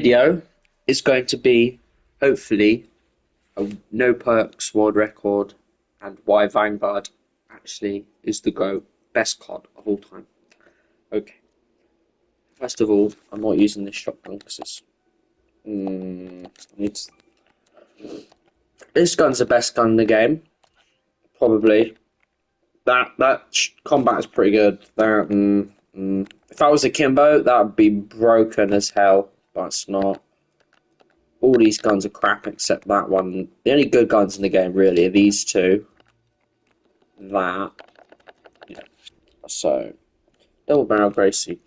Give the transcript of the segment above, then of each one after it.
Video is going to be, hopefully, a no perks world record and why Vanguard actually is the best COD of all time. Okay, first of all, I'm not using this shotgun because this gun's the best gun in the game, probably. That combat is pretty good. If I was a Kimbo, that would be broken as hell, but it's not. All these guns are crap except that one. The only good guns in the game really are these two. That. Yeah. So, double barrel Gracie.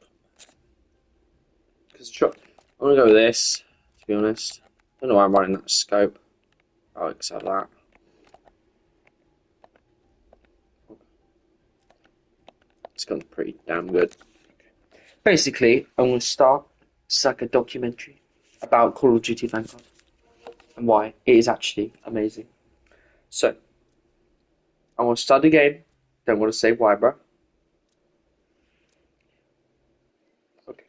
I'm gonna go with this, to be honest. I don't know why I'm running that scope. I'll accept that. This gun's pretty damn good. Basically, I'm gonna start. It's like a documentary about Call of Duty Vanguard and why it is actually amazing. So, I want to start the game. Don't want to say why, bro. Okay.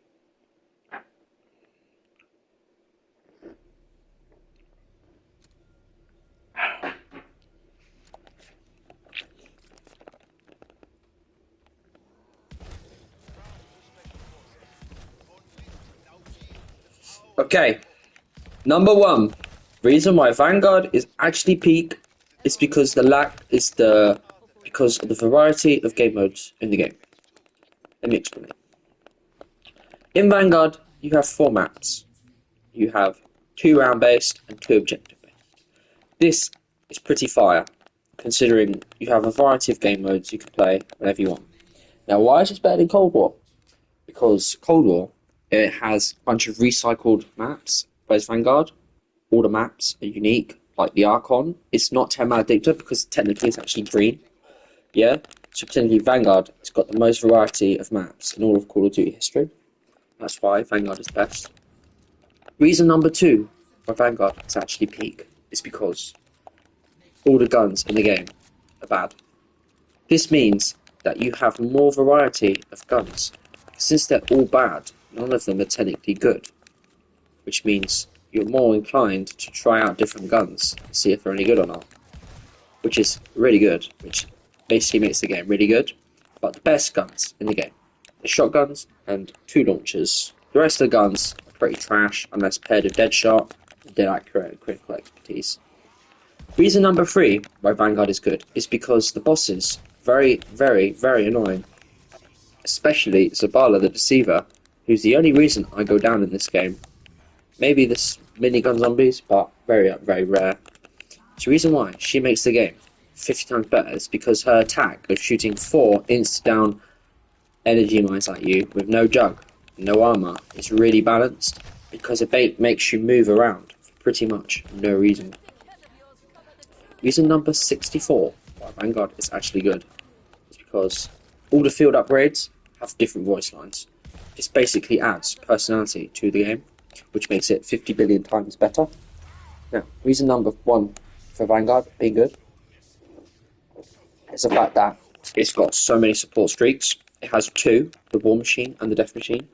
Okay. Number one reason why Vanguard is actually peak is because because of the variety of game modes in the game. Let me explain. In Vanguard, you have 4 maps. You have 2 round based and 2 objective based. This is pretty fire, considering you have a variety of game modes you can play whenever you want. Now, why is this better than Cold War? Because Cold War, it has a bunch of recycled maps, whereas Vanguard, all the maps are unique, like the Archon. It's not 10 man addictor because technically it's actually green. Yeah? So technically Vanguard has got the most variety of maps in all of Call of Duty history. That's why Vanguard is best. Reason number 2 why Vanguard is actually peak is because all the guns in the game are bad. This means that you have more variety of guns. Since they're all bad, none of them are technically good, which means you're more inclined to try out different guns and see if they're any good or not, which is really good, which basically makes the game really good. But the best guns in the game, the shotguns and 2 launchers. The rest of the guns are pretty trash unless paired with Deadshot and dead accurate and critical expertise. Reason number 3 why Vanguard is good is because the bosses very, very, very annoying. Especially Zabala the Deceiver, who's the only reason I go down in this game. Maybe this minigun zombies, but very, very rare. The reason why she makes the game 50 times better is because her attack of shooting 4 insta-down energy mines at you with no jug, no armor, is really balanced because it makes you move around for pretty much no reason. Reason number 64 why Vanguard is actually good is because all the field upgrades have different voice lines. This basically adds personality to the game, which makes it 50 billion times better. Now, reason number 1 for Vanguard being good is the fact that it's got so many support streaks. It has 2, the War Machine and the Death Machine.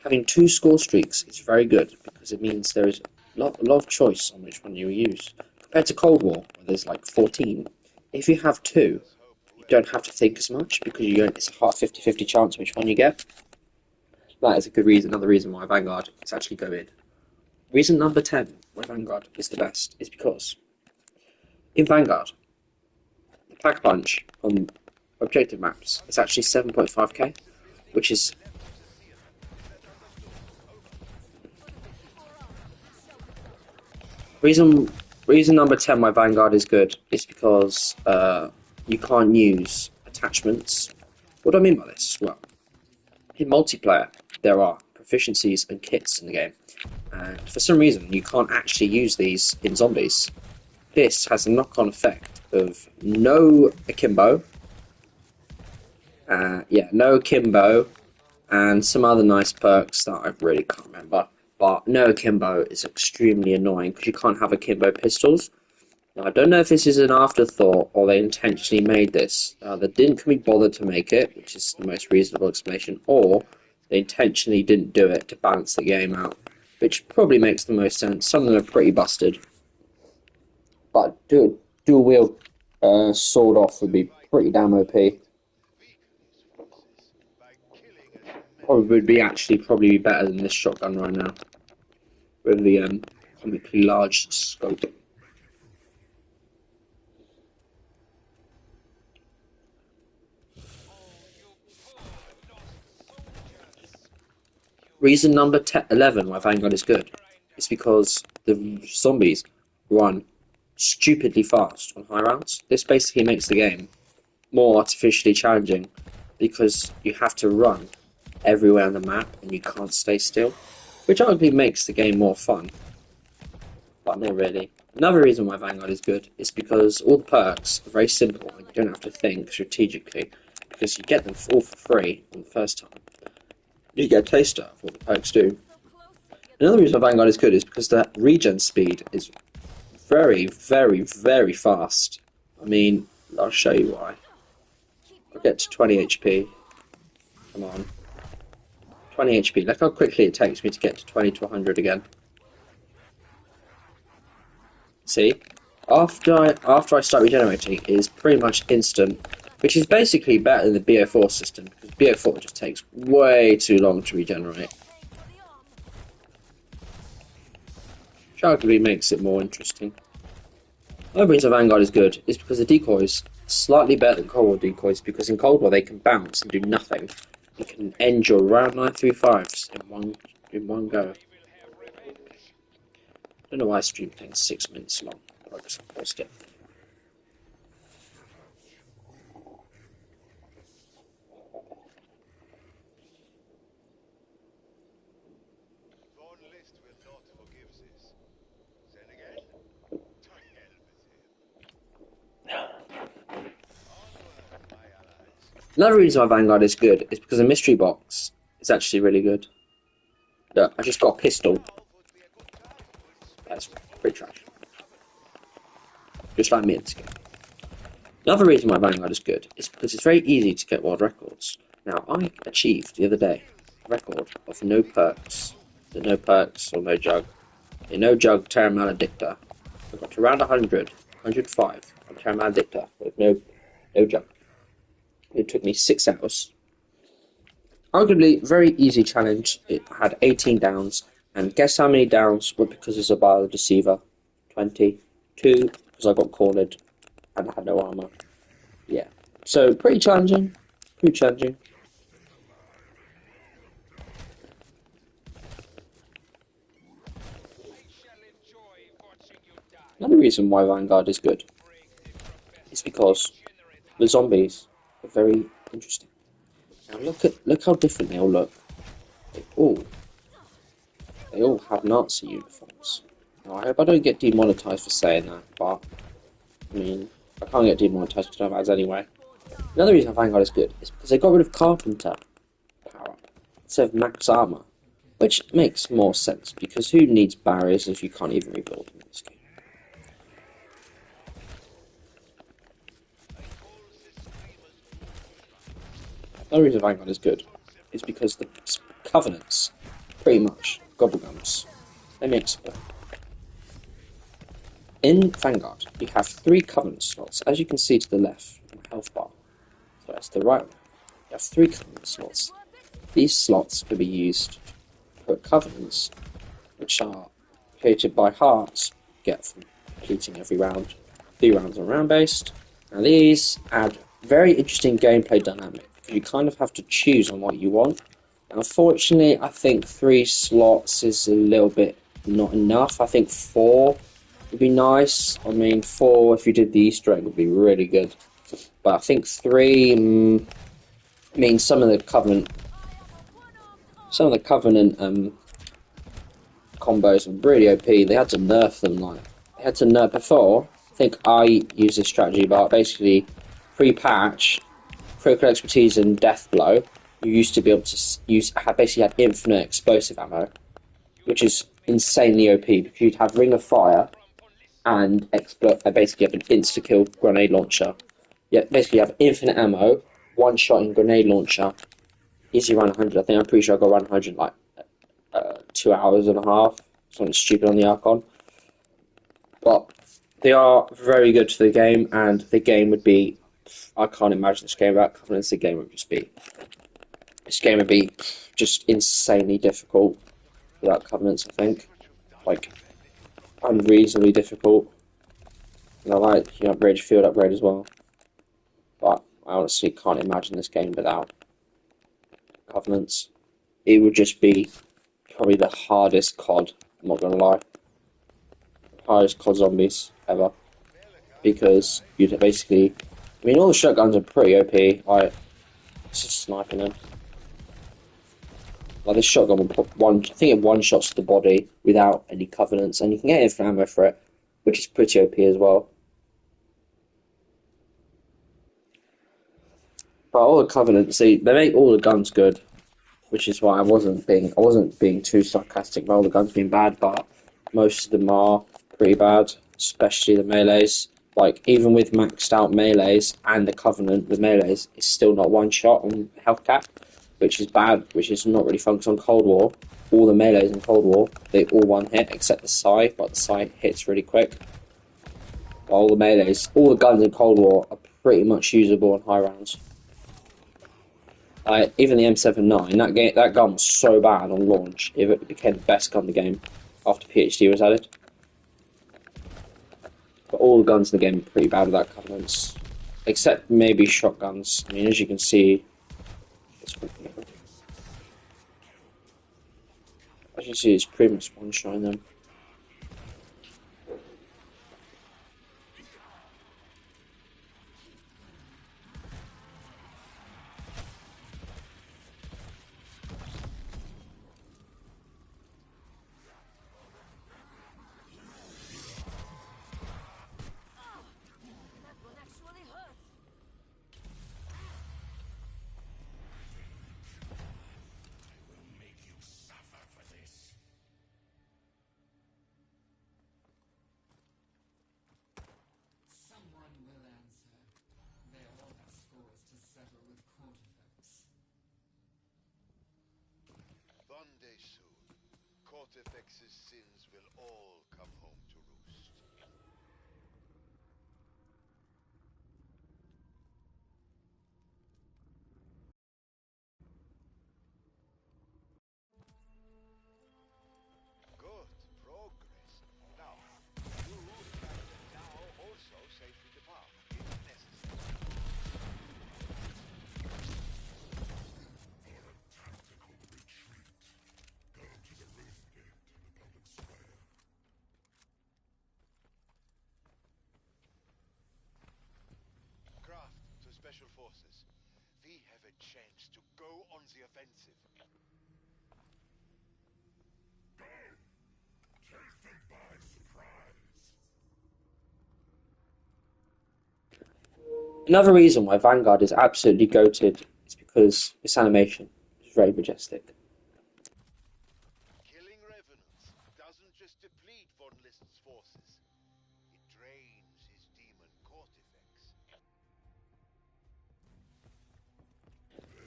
Having 2 score streaks is very good because it means there is a lot of choice on which one you use. Compared to Cold War, where there's like 14, if you have 2, you don't have to think as much because it's a hard 50-50 chance which one you get. That is a good reason, another reason why Vanguard is actually good. Reason number 10 why Vanguard is the best is because in Vanguard, the Pack Punch on objective maps is actually 7.5k, which is reason number 10 why Vanguard is good is because you can't use attachments. What do I mean by this? Well, in multiplayer, there are proficiencies and kits in the game, and for some reason you can't actually use these in zombies. This has a knock-on effect of no akimbo, no akimbo, and some other nice perks that I really can't remember. But no akimbo is extremely annoying because you can't have akimbo pistols. Now, I don't know if this is an afterthought or they intentionally made this. They didn't be bothered to make it, which is the most reasonable explanation, or they intentionally didn't do it to balance the game out. which probably makes the most sense. Some of them are pretty busted, but dual wield sword off would be pretty damn OP. Probably would be probably be better than this shotgun right now with the comically large scope. Reason number 11 why Vanguard is good is because the zombies run stupidly fast on high rounds. This basically makes the game more artificially challenging because you have to run everywhere on the map and you can't stay still, which arguably makes the game more fun, but not really. Another reason why Vanguard is good is because all the perks are very simple and you don't have to think strategically because you get them all for free on the first time. You get a taster of what the perks do. Another reason why Vanguard is good is because the regen speed is very, very, very fast. I mean, I'll show you why. I'll get to 20 HP. Come on. 20 HP. Look how quickly it takes me to get to 20 to 100 again. See? After I start regenerating, it is pretty much instant, which is basically better than the BO4 system, because BO4 just takes way too long to regenerate. Which arguably makes it more interesting. Another reason Vanguard is good is because the decoys are slightly better than Cold War decoys, because in Cold War they can bounce and do nothing. You can end your round 935s in one go. I don't know why stream thing's 6 minutes long, but I'll just post it. Another reason why Vanguard is good is because the mystery box is actually really good. Look, I just got a pistol. That's pretty trash. Just like me in this game. Another reason why Vanguard is good is because it's very easy to get world records. Now, I achieved the other day a record of no perks. No perks or no jug. A no jug Terra Maledicta. I got to around 100, 105 on Terra Maledicta with no jug. It took me 6 hours. Arguably, very easy challenge. It had 18 downs, and guess how many downs were because it's a Bio Deceiver? 20. 2 because I got cornered and I had no armor. Yeah. So, pretty challenging. Pretty challenging. Another reason why Vanguard is good is because the zombies are very interesting. Now look how different they all look. They all have Nazi uniforms. Now I hope I don't get demonetized for saying that, but I mean I can't get demonetized because I don't have ads anyway. Another reason Vanguard is good is because they got rid of Carpenter power up instead of max armor, which makes more sense because who needs barriers if you can't even rebuild them in this game? Another reason Vanguard is good is because the Covenants, pretty much, gobblegums. Let me explain. In Vanguard, you have 3 Covenant slots, as you can see to the left in the health bar. So that's the right one. You have 3 Covenant slots. These slots can be used to put Covenants, which are created by hearts, get from completing every round. 3 rounds are round based. Now these add very interesting gameplay dynamic. You kind of have to choose on what you want. Unfortunately, I think 3 slots is a little bit not enough. I think 4 would be nice. I mean, 4, if you did the Easter egg, would be really good. But I think 3 means some of the Covenant combos are really OP. They had to nerf them. They had to nerf before. I think I used this strategy, but basically pre-patch, critical expertise and death blow, you used to be able to basically had infinite explosive ammo, which is insanely OP because you'd have Ring of Fire and basically have an insta-kill grenade launcher. Yeah, basically you have infinite ammo, one shot in grenade launcher, easy run 100. I'm pretty sure I got around 100 like 2 hours and a half, something stupid on the Archon. But they are very good for the game, and the game would be. I can't imagine this game without Covenants. The game would just be. This game would be just insanely difficult without Covenants, I think. Like, unreasonably difficult. And I like, upgrade, field upgrade as well. But I honestly can't imagine this game without Covenants. It would just be probably the hardest COD, I'm not gonna lie. Hardest COD zombies ever. Because you'd basically. I mean, all the shotguns are pretty OP. Like, it's just sniping them. Like, this shotgun will put I think it one shots to the body without any Covenants, and you can get infinite ammo for it, which is pretty OP as well. But all the Covenants, they make all the guns good, which is why I wasn't being too sarcastic about all the guns being bad, but most of them are pretty bad, especially the melees. Like, even with maxed out melees and the Covenant, the melees is still not one shot on health cap, which is bad, which is not really fun, because on Cold War, all the melees in Cold War, they all one hit, except the Psy, but the Psy hits really quick. But all the melees, all the guns in Cold War are pretty much usable on high rounds. Even the M79, that gun was so bad on launch, it became the best gun in the game after PhD was added. But all the guns in the game are pretty bad without Covenants, except maybe shotguns. I mean, as you can see, it's pretty much one-shotting them. One day soon, Cortifex's sins will all come home to roost. Good progress. Now, you can now also safely depart, if necessary. Craft to Special Forces. We have a chance to go on the offensive. Another reason why Vanguard is absolutely goated is because its animation is very majestic. Killing revenants doesn't just deplete Von List's forces. It drains his demon Cortifex.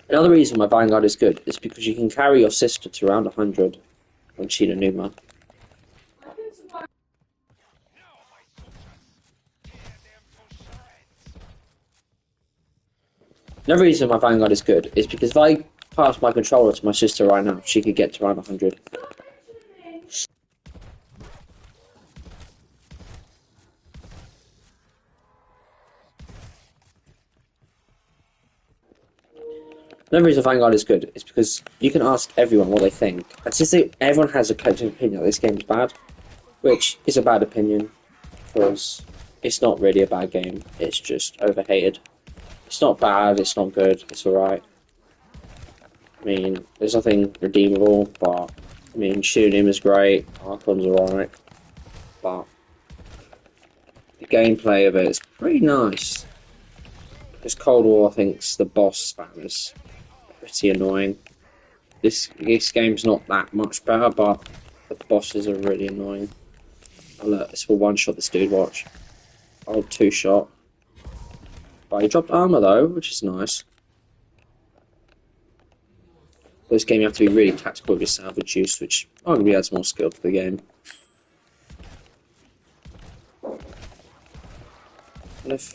Another reason why Vanguard is good is because you can carry your sister to around 100 on China Numa. Another reason why Vanguard is good is because if I pass my controller to my sister right now, she could get to around 100. Another reason Vanguard is good is because you can ask everyone what they think. And since everyone has a collective opinion that this game is bad, which is a bad opinion, because it's not really a bad game, it's just overhated. It's not bad, it's not good, it's alright. I mean, there's nothing redeemable, but I mean, shooting him is great, Archon's alright, but the gameplay of it is pretty nice. This Cold War, I think, the boss spam is pretty annoying. This game's not that much better, but the bosses are really annoying. Oh look, this will one-shot this dude, watch. Oh, two-shot. But he dropped armor though, which is nice. This game you have to be really tactical with your salvage use, which arguably adds more skill to the game. And if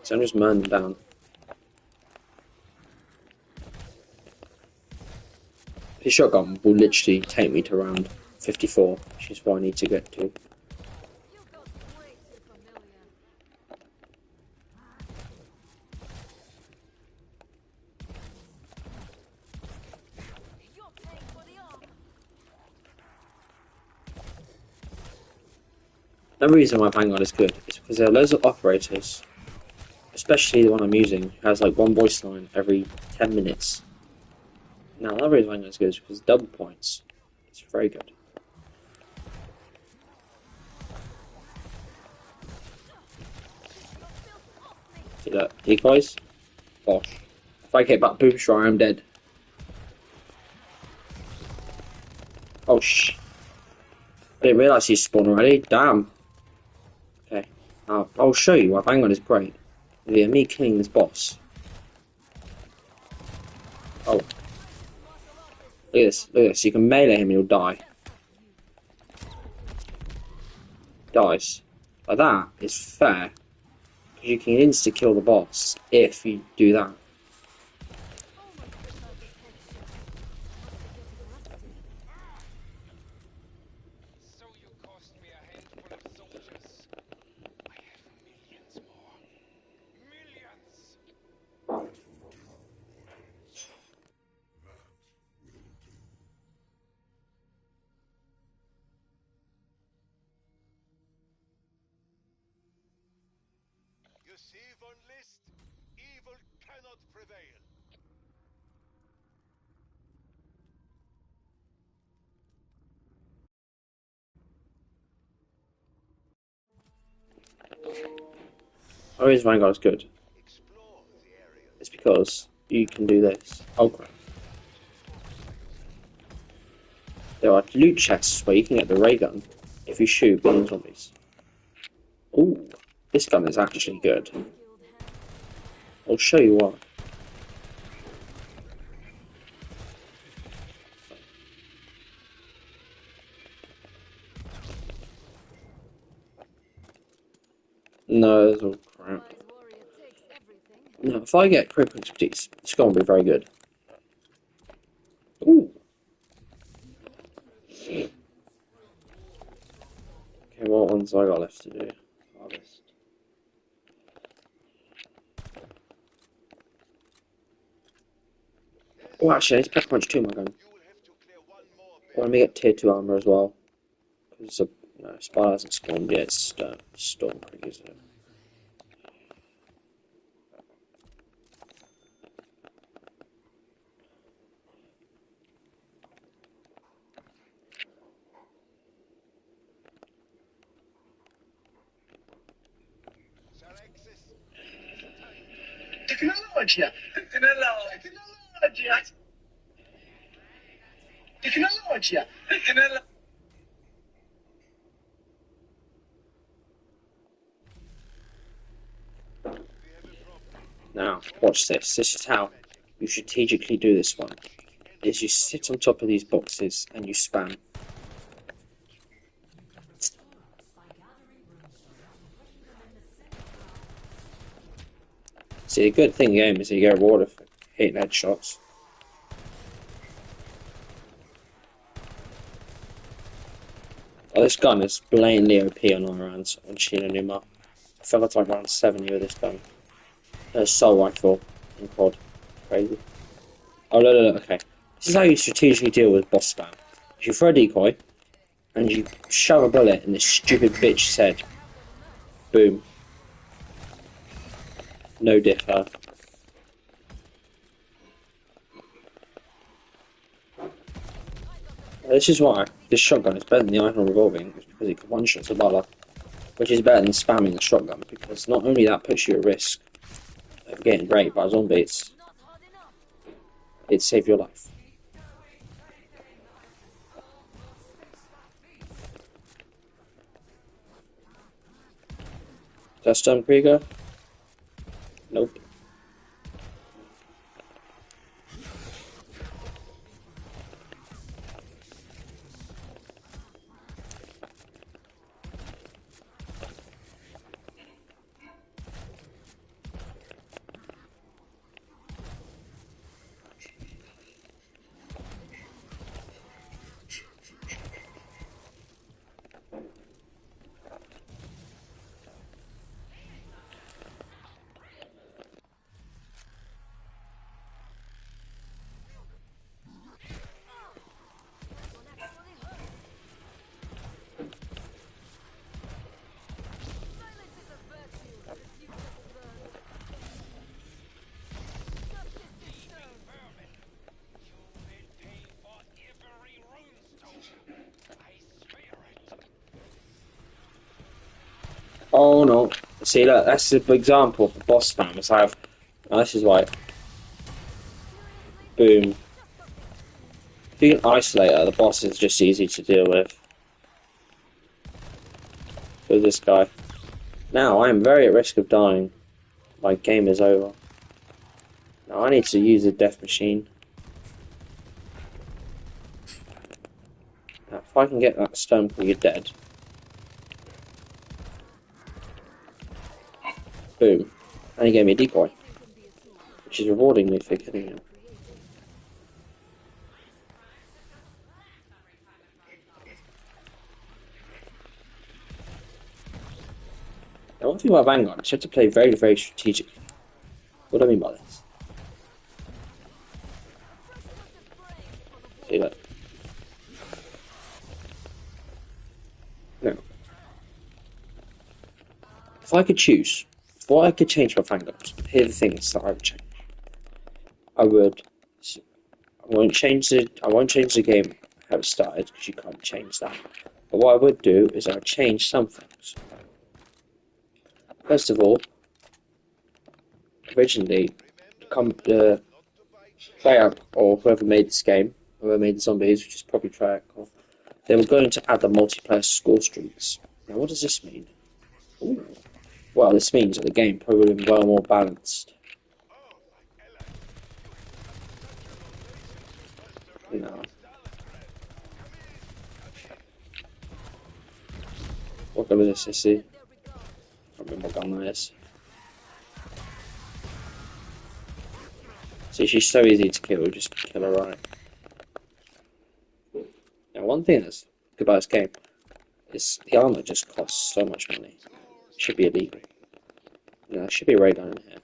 so, I'm just mowing them down. His shotgun will literally take me to round 54, which is what I need to get to. The reason why Vanguard is good is because there are loads of operators, especially the one I'm using, who has like one voice line every 10 minutes. Now, another reason Vanguard is good is because double points. It's very good. See that? Decoys? Bosh. If I get back boom strike, I'm dead. Oh, shh. I didn't realise he spawned already. Damn. Okay. I'll show you why Vanguard is great. Via me killing this boss. Oh. Look at this. Look at this. You can melee him and he'll die. Dies. Like that is fair. Because you can insta-kill the boss if you do that. So you cost me a handful of soldiers. I have millions more. Millions! You see, Von List? Evil cannot prevail. The reason Vanguard is good Explore the area. is because you can do this. Oh crap. There are loot chests where you can get the ray gun if you shoot being zombies. Ooh, this gun is actually good. I'll show you why. No, that's all crap. No, if I get critical expertise, it's gonna be very good. Ooh. Okay, what ones have I got left to do? Harvest. Oh, actually, I need to pack punch 2 my gun. You will have to clear one more Or let me get tier 2 armor as well. Because no, Spider hasn't spawned yet, it's storm pretty easily. Alexis, it's time to Tecnologia! Tecnologia! Tecnologia! Tecnologia! We have a problem. Now, watch this. This is how you strategically do this one. Is you sit on top of these boxes and you spam. See, the good thing in the game is that you get rewarded for hitting headshots. Oh, this gun is blatantly OP on all rounds on Sheila Numa. I feel like round 70 with this gun. Assault rifle in quad. Crazy. Oh, no, okay. This is how you strategically deal with boss spam. If you throw a decoy, and you shove a bullet in this stupid bitch's head. Boom. No differ. This is why this shotgun is better than the Icon Revolving, because it can one-shot Zabala, which is better than spamming the shotgun, because not only that puts you at risk of getting raped by zombies, it saves your life. Is that Stormkrieger? Nope. Oh no. See, look, that's an example of the boss spam. It's like, this is why. Boom. If you can isolate her, the boss is just easy to deal with. For this guy. Now, I am very at risk of dying. My game is over. Now, I need to use a death machine. Now, if I can get that stone pull, you're dead. Boom. And he gave me a decoy. Which is rewarding me for killing him. Now, one thing about Vanguard is you have to play very, very strategically. What do I mean by this? See, look. Now, if I could choose, what I could change for Vanguard, here are the things that I would change. I won't change the game how it started because you can't change that. But what I would do is I would change some things. First of all, originally, the player or whoever made this game, whoever made the zombies, which is probably Treyarch, they were going to add the multiplayer score streaks. Now, what does this mean? Ooh. Well, this means that the game probably would be well more balanced. You know, what gun is this, sissy? I remember what gun that is. See, she's so easy to kill, just kill her right. Now, one thing that's good about this game is the armor just costs so much money. It should be illegal. No, there should be a ray gun in here.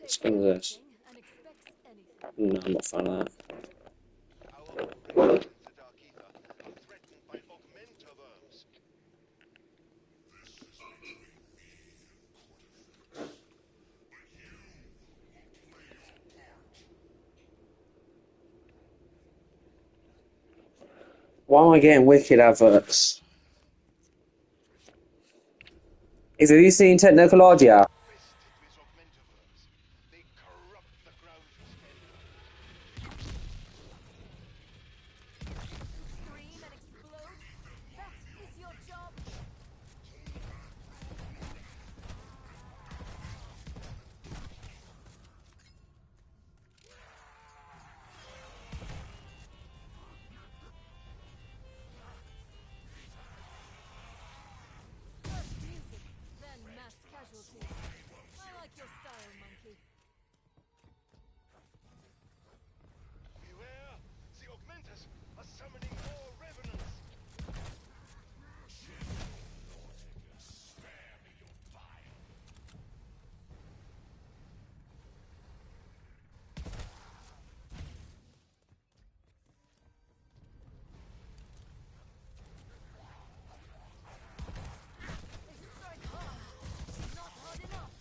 Let's go with this. No, I'm not a fan of that. Why am I getting wicked adverts? Have you seen Technologia? They corrupt the ground you stand on. Scream and explode? That is your job? First music, then mass casualties. I like your style, monkey. Beware! The Augmentas are summoning more revenants! They strike hard, not hard enough.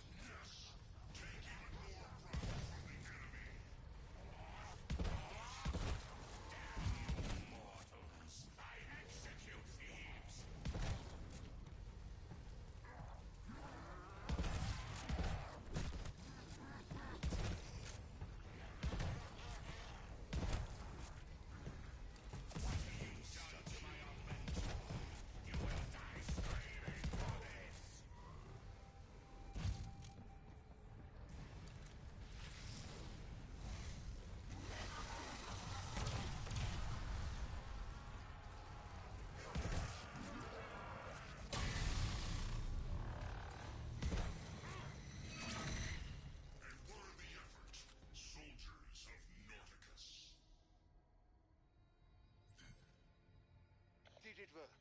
Did it work?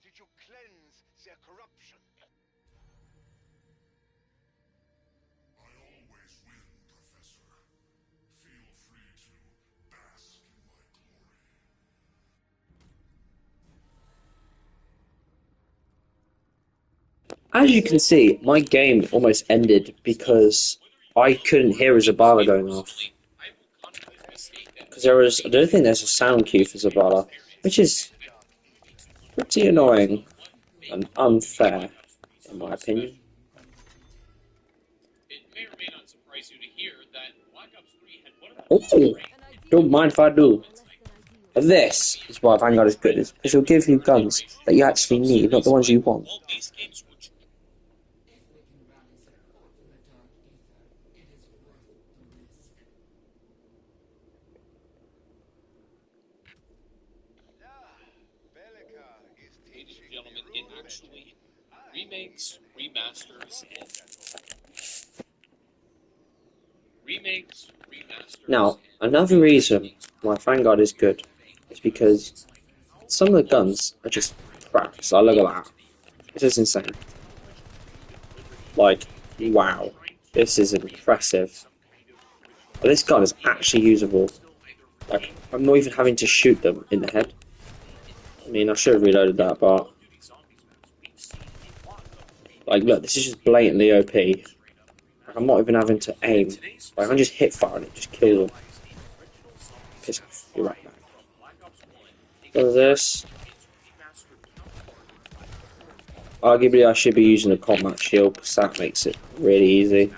Did you cleanse their corruption? I always win, Professor. Feel free to bask in my glory. As you can see, my game almost ended because I couldn't hear a Zabala going off. Because I don't think there's a sound cue for Zabala, which is pretty annoying and unfair, in my opinion. It may or may not surprise you to hear that Black Ops 3 had one of the Oh, An idea don't mind if I do. less than ideal. But this is why Vanguard is good, is it'll give you guns that you actually need, not the ones you want. all these games were Bellica is ladies teaching and gentlemen, the it rule actually remakes, remasters, and Now, another reason why Vanguard is good is because some of the guns are just crap. So look at that. This is insane. Like, wow. This is impressive. But this gun is actually usable. Like, I'm not even having to shoot them in the head. I mean, I should have reloaded that, but... Like, look, this is just blatantly OP. Like, I'm not even having to aim. Like, I can just hit fire and it just kills them. Piss off. You're right back. Look at this. Arguably, I should be using a combat shield because that makes it really easy.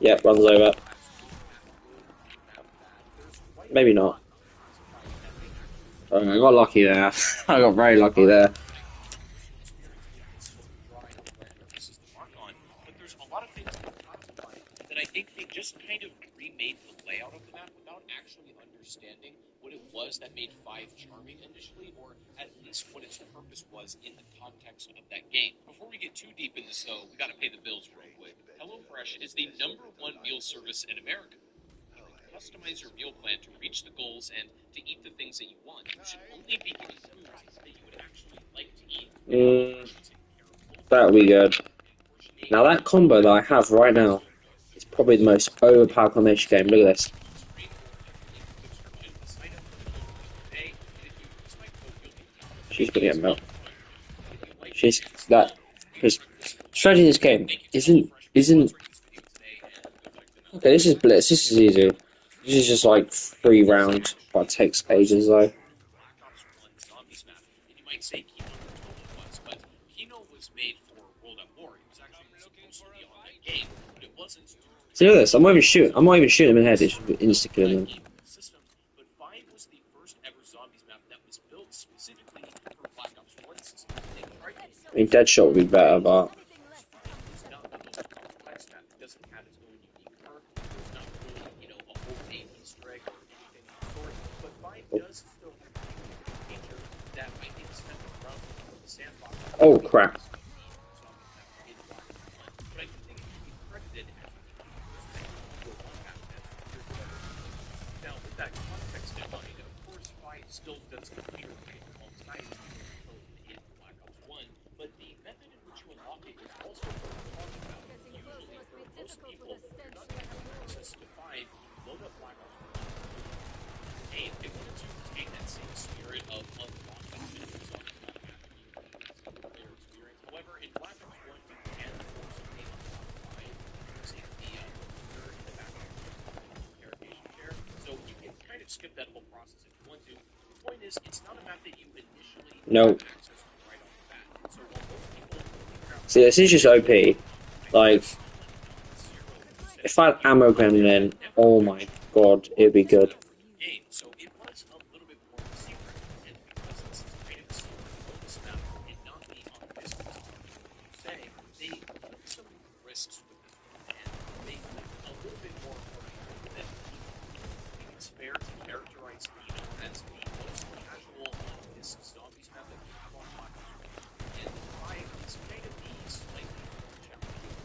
Yep, runs over. Maybe not. Oh, I got lucky there. I got very lucky there. But there's a lot of things that I think they just kind of remade the layout of the map without actually understanding what it was that made 5 charming initially, or at least what its purpose was in the context of that game. Before we get too deep in this, though, we gotta pay the bills real quick. HelloFresh is the #1 meal service in America. You can customize your meal plan to reach the goals and to eat the things that you want. You should only be getting food that you would actually like to eat. That'll be good. Now that combo that I have right now is probably the most overpowered combination game. Look at this. She's gonna get milk. She's that because strategy in this game isn't okay. This is blitz. This is easy. This is just like 3 rounds, but it takes ages though. You might say Kino was, but Kino was made for World at War. It was actually supposed to be on that game, but it wasn't. See, look at this. I'm not even shooting. I'm not even shooting him in the head. It's insta killing him. System, but 5 was the first ever zombies map that was built specifically for Black Ops 1 system. They tried to I mean, Deadshot would be better, but it's not the most complex map. It doesn't have its own unique perk. There's not really, a whole main Easter egg or anything of the sort. But 5 does still have a feature that I think is kind of around the sandbox. oh crap. But I do think it should be credited as now, with that context in mind, of course, 5 still does computer create multi-code in Black Ops 1, but the method in which you unlock it is also what we're talking about. Getting close Usually, must for be most difficult people with a who stench not like have yours. access to 5, load up Black Ops 1. Hey, if they wanted to retain that same spirit of unlocking minimums on the map after you player experience. However, in Black Ops 1, you can forcibly unlock 5 using the mirror in the back of the interrogation chair. So you can kind of skip that whole process if you want to. The point is, it's not a map that you initially No. have access to right off the bat. So while most people figure out See, this is just OP. Like, if I had ammo gun in, oh my god, it'd be good. game, so it was a little bit more of a secret. And because this is kind of a secret bonus map and not the obvious say, they took some risks with this one and they took a little bit more approach than I think it's fair to characterize Kino as the most casual on this zombies map that we have on Black Ops 1. And 5 is kind of the slightly more challenging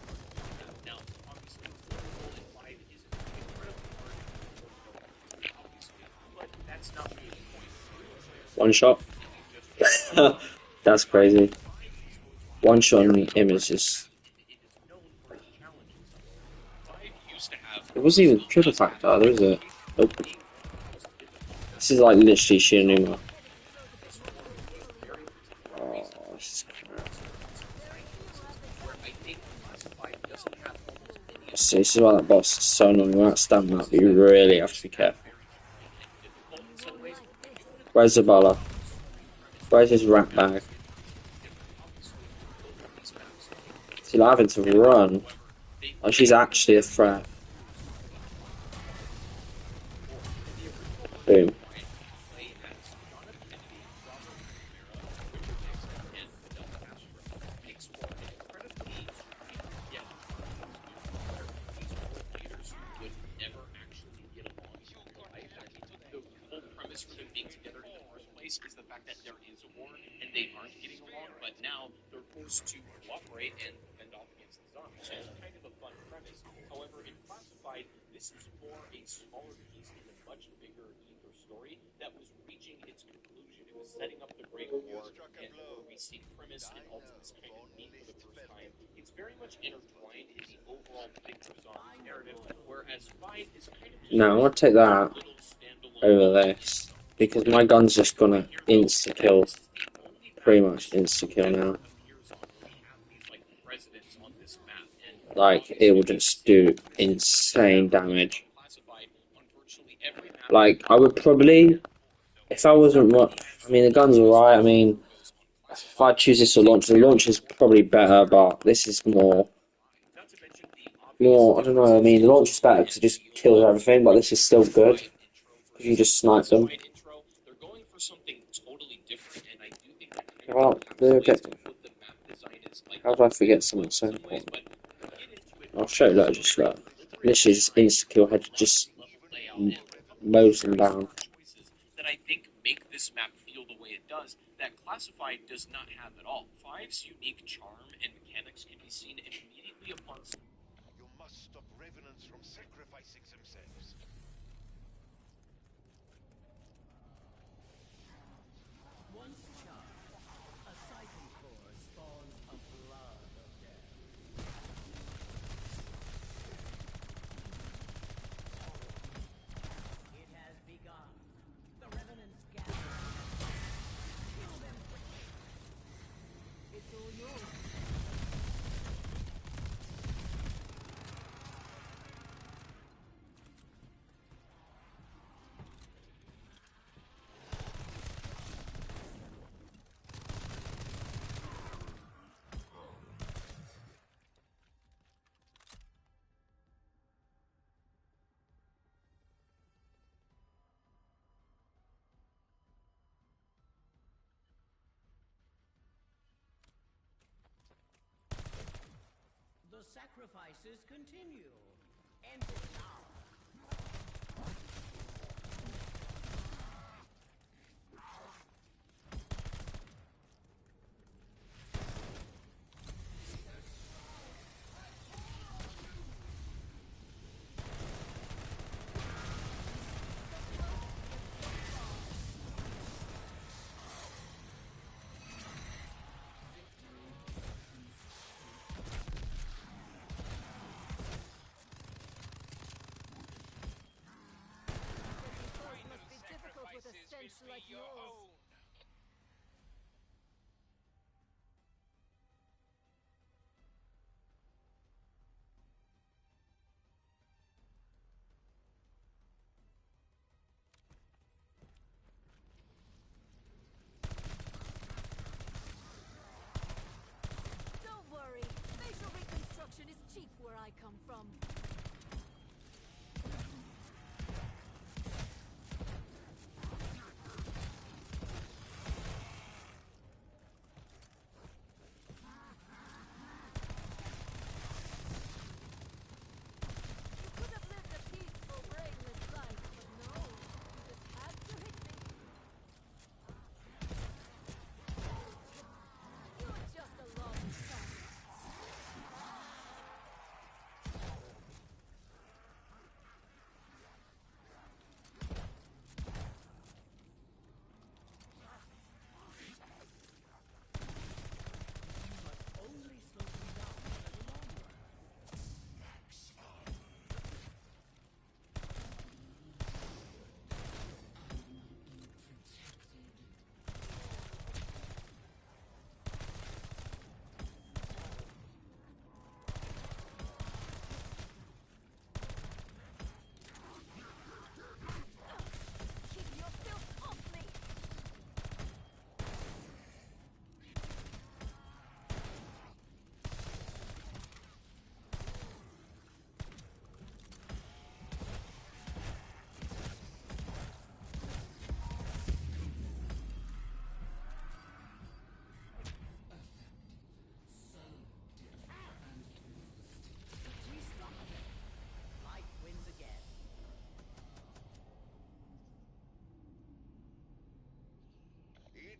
map. Now, obviously, Vertical and 5 is incredibly hard to obviously, but that's not really the point. One shot. That's crazy. One shot on him is just. It is known for its challenges. 5 used to have It wasn't even triple factor either, is it? Nope. This is like literally Shinuma. Oh, this is crap. I think Classified doesn't have almost any of See, this is why that boss is so annoying. When that stamina up, you really have to be careful. very difficult in some ways. Where's the baller? Where's his rat bag? She's having to run. Oh, she's actually a threat. Boom. The whole premise for them being together in the first place is the fact that there is a war and they aren't getting along, but now they're forced to cooperate and fend off against the zombies. So it's kind of a fun premise. However, in Classified, this is more a smaller piece in a much bigger ether story that was reaching its conclusion. It was setting up the Great War, and where we see Primus and Ultimus kind of meet for the first time. It's very much intertwined in the overall bigger zombie narrative, whereas Five is kind of just No, I want to take that little standalone over this. Because my gun's just gonna insta-kill. Pretty much insta-kill now. Like, it will just do insane damage. Like, I would probably... If I wasn't... I mean, the gun's alright. I mean, if I choose this to launch, the launch is probably better, but this is more... I don't know, I mean, the launch is better because it just kills everything, but this is still good. Because you just snipe them. Well, the objective. How do I forget something so important? I'll show you that, just look. This is insta-kill, had to just mows them down. That I think make this map feel the way it does, that Classified does not have at all. Five's unique charm and mechanics can be seen immediately upon. You must stop revenants from sacrificing themselves. Once charged, a siphon core spawns a flood of death. It has begun. The revenants gather. Kill them quickly. It's all yours. The sacrifices continue. End it now.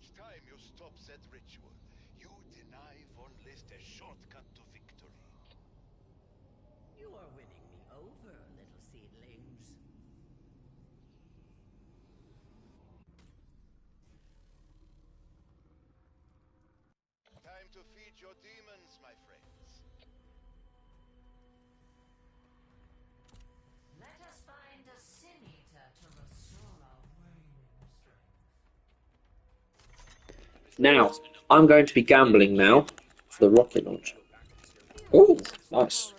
Each time you stop that ritual, you deny Von List a shortcut to victory. You are winning me over, little seedlings. Time to feed your demons, my friends. Let us find a sin eater to restore our waning strength. Now, I'm going to be gambling now for the rocket launcher. Oh, nice.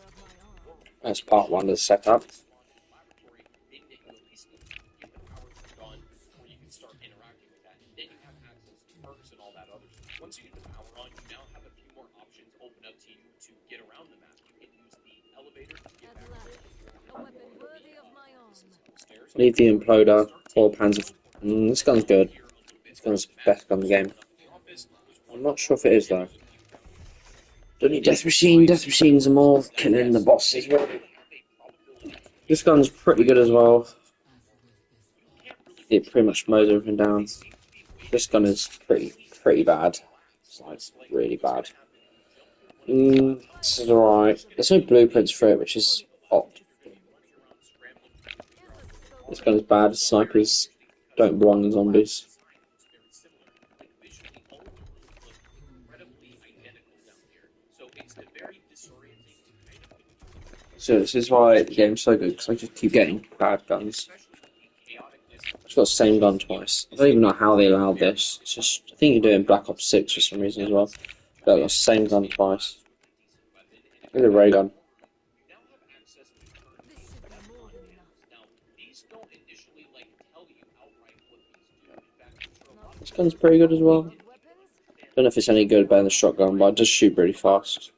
That's part one of the setup. Once you get the power on, you now have a few more options open up to you to get around the map. You can use the elevator to get At back last, a weapon worthy of my arm. upstairs. Leave the imploder, 4 pounds of. This gun's good. This gun's the best gun in the game. I'm not sure if it is though. Don't need Death Machine. Death Machines are more killing the bosses. This gun's pretty good as well. It pretty much mows everything down. This gun is pretty bad. It's like really bad. This is alright. There's no blueprints for it, which is odd. This gun is bad. Snipers don't belong in zombies. So this is why the game's so good, because I just keep getting bad guns. It's got the same gun twice. I don't even know how they allowed this. It's just, I think you do it in Black Ops 6 for some reason as well. But I've got the same gun twice. Look at the ray gun. This should be more than enough. This gun's pretty good as well. Weapons? Don't know if it's any good better than the shotgun, but it does shoot really fast.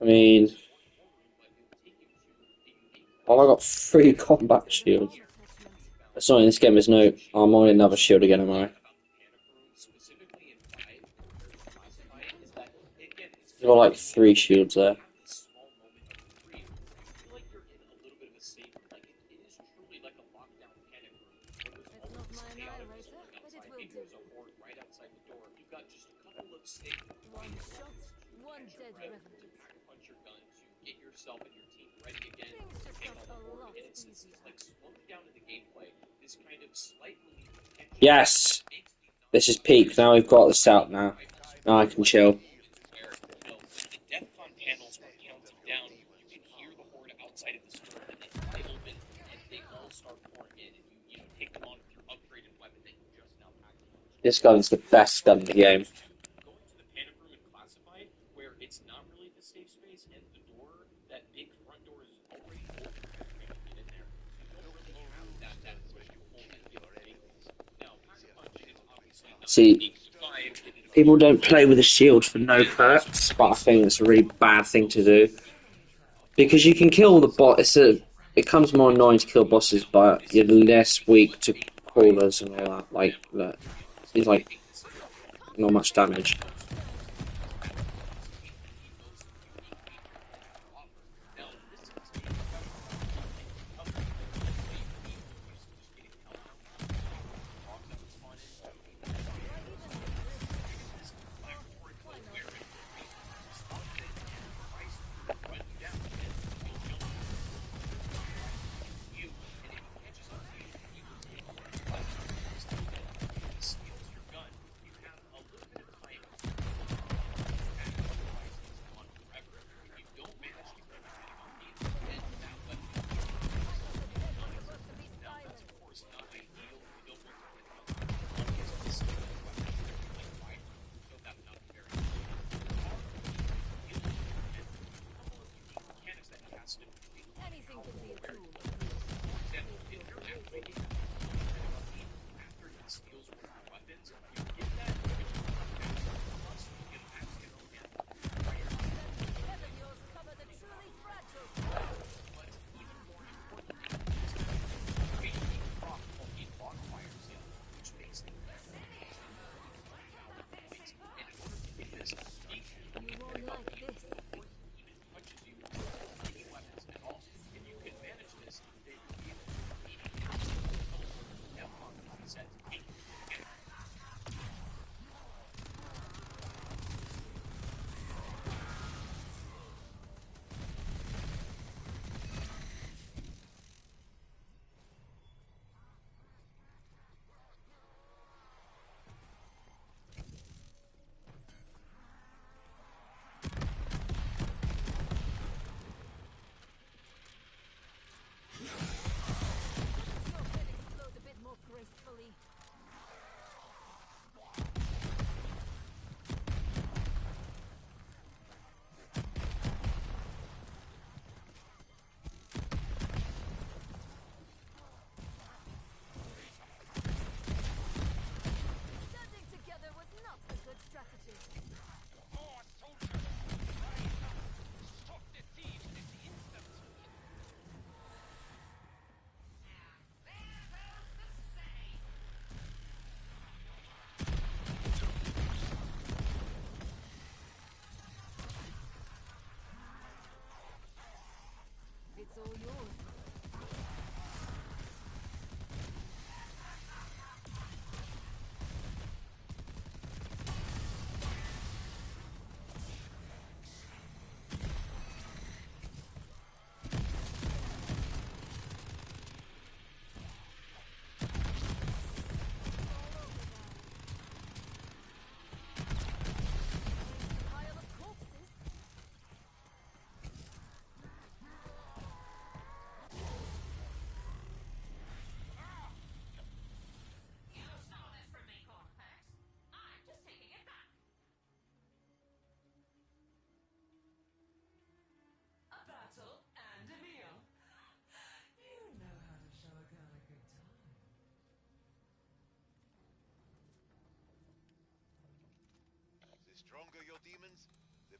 I mean, oh, I got 3 combat shields. That's not in this game, there's no. I'm on another shield again, am I? I've got like 3 shields there. It's not my annihilator, but it will do. One shot, one dead revenant. Things just got a lot easier. Yes! This is peak. Now we've got this out now. Now I can chill. This gun's the best gun in the game. See, people don't play with a shield for no perks, but I think it's a really bad thing to do. Because you can kill the bot. It becomes more annoying to kill bosses, but you're less weak to crawlers and all that. Like, it's like not much damage.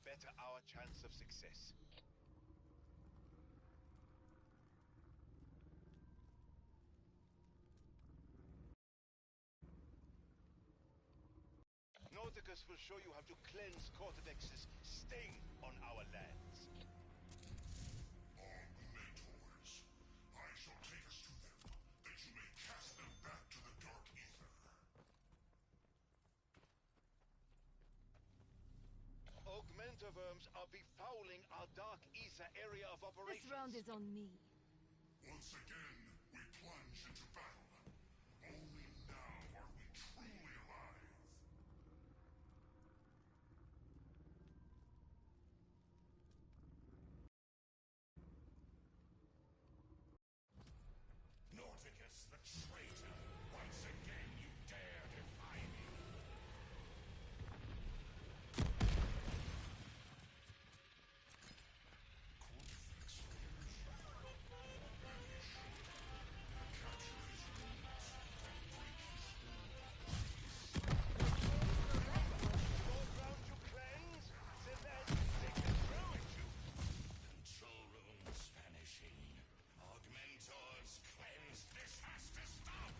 better our chance of success. Nauticus will show you how to cleanse Cortevex's sting on our lands. Augmentors. I shall take us to them, that you may cast them back to the dark ether. Augmentoworms are befouling our dark ether area of operations. This round is on me. Once again, we plunge into battle. Only now are we truly alive. Nauticus, the traitor! Once again you dare defy me! Cortex fears you. Banish. Capture his wounds and break his Goes round to cleanse, then they can throw at you. control rooms vanishing. Augmentors cleanse. This has to stop!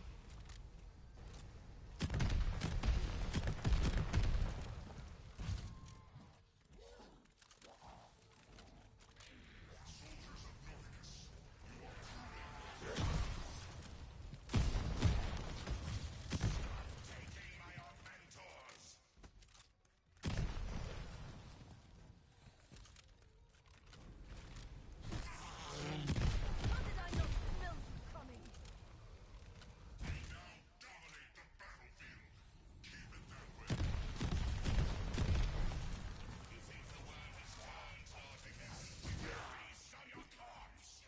Soldiers of Nauticus, you are taking my augmentors! How did I not smell you coming? We now dominate the battlefield. Keep it that way. You think the world has turned, Nauticus? Feast on your corpse!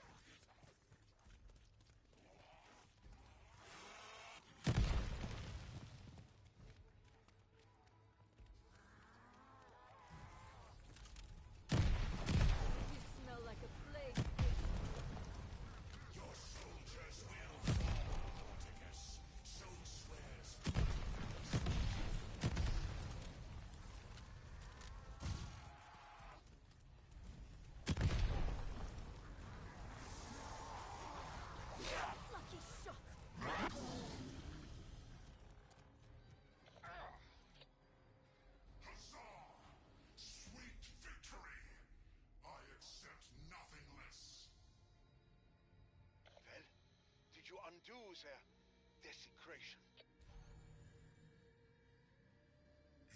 You smell like a plague pit. Your soldiers will fall, Nauticus. So swears. Lucky shot. Huzzah! Sweet victory! I accept nothing less. Well, did you undo their desecration?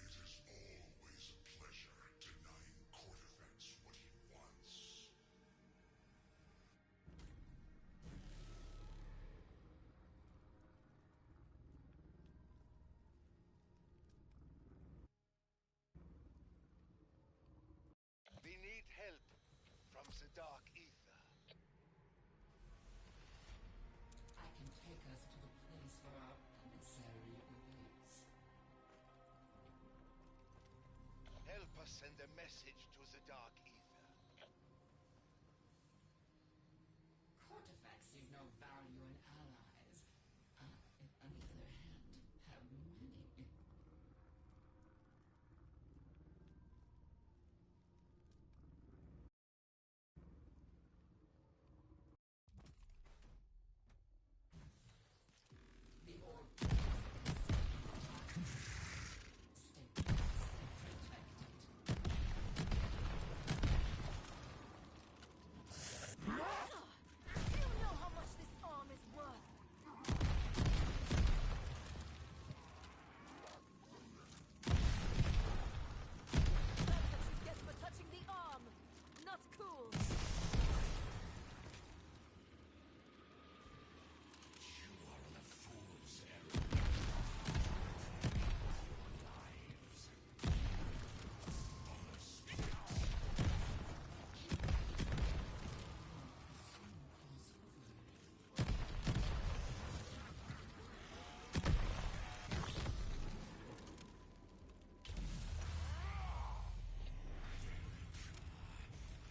It is always a pleasure denying Cortefax what he wants. We need help from the dark ether. I can take us to the place where our emissary awaits. Help us send a message to the dark ether. Cortefax sees no value in allies. I, on the other hand, have many. The orb stay protected. Do you know how much this arm is worth? That's what you get for touching the arm. Not cool. You are on a fool's errand. Lives. Speak out!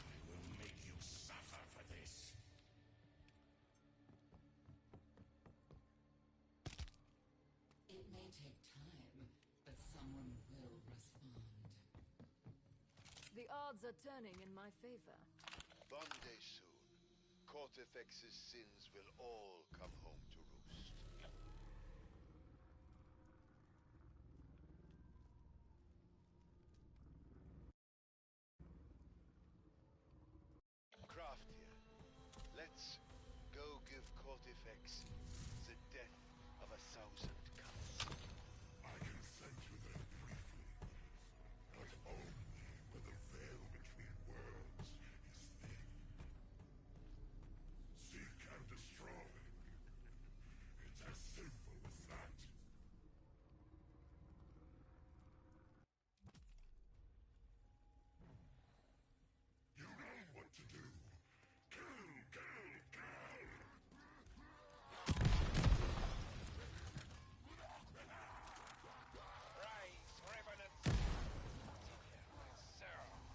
I will make you suffer for this. It may take time, but someone will respond. The odds are turning in my favor. One day soon, Cortifex's sins will all come home to roost. Craft here. Let's go give Cortifex the death of 1,000 cuts. I can send you there briefly, but only when the veil between worlds is thin. Seek and destroy. It's as simple as that. You know what to do. Kill, kill, kill! Rise, revenants! Dinner is served.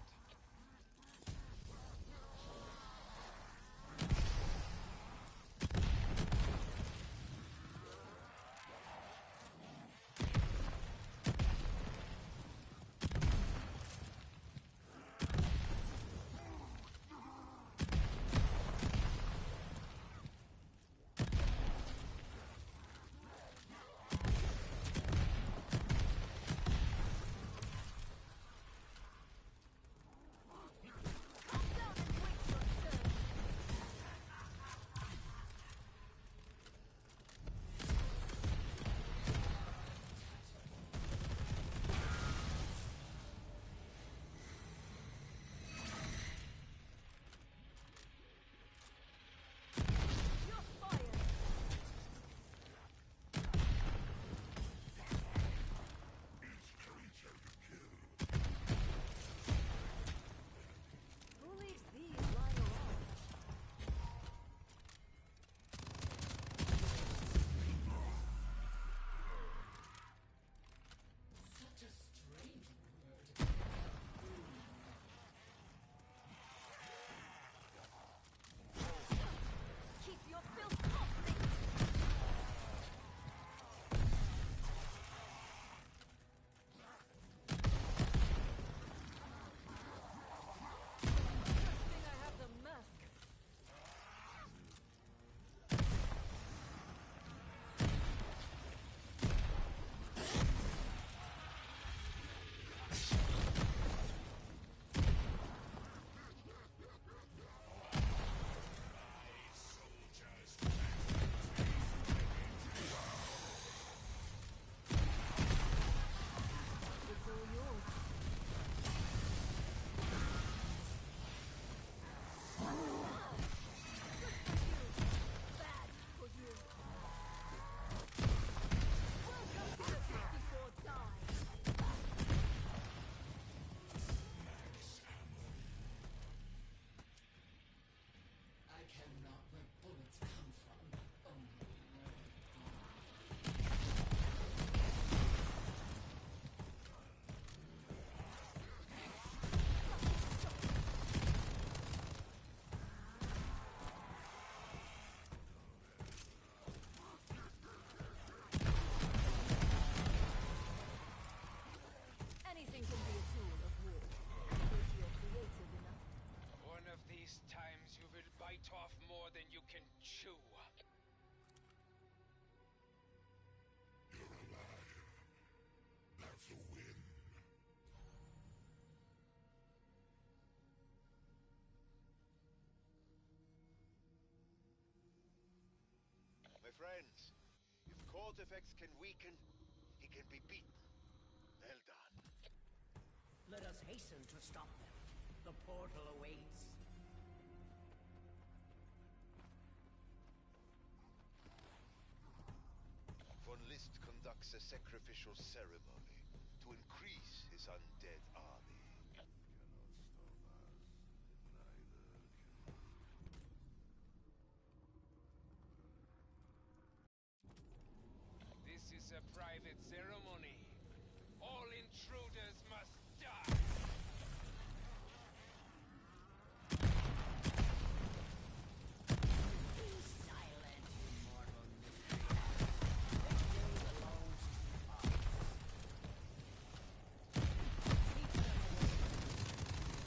You're fired! Each creature you kill. Who leaves these lying around? Such a strange word. Keep your filth off me! Good thing I have the mask. It's all yours. Bad for you. Welcome to the 54 die. I care not where bullets come from, only where they go. Anything can be a tool of war, if you're creative enough. One of these times you will bite off more than you can chew. You're alive. That's a win. My friends, if Cortifex can weaken, he can be beaten. Well done. Let us hasten to stop them. The portal awaits. Von List conducts a sacrificial ceremony to increase his undead army. This is a private ceremony. All intruders must die. Be silent, immortal mystery. Victory belongs to us. Keep them away.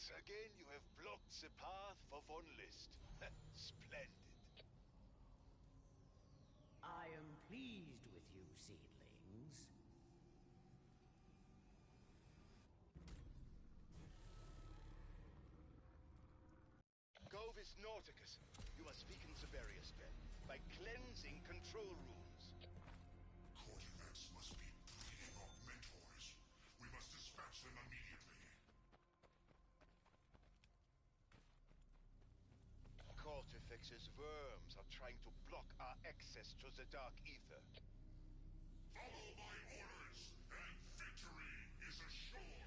Once again, you have blocked the path for Von List. Splendid. I am pleased with you, seedlings. Go with Nauticus. You must weaken the barrier spell by cleansing control rooms. Cortex must be breeding augmentors. We must dispatch them immediately. Cortifex's worms are trying to block our access to the Dark Ether. Follow my orders, and victory is assured!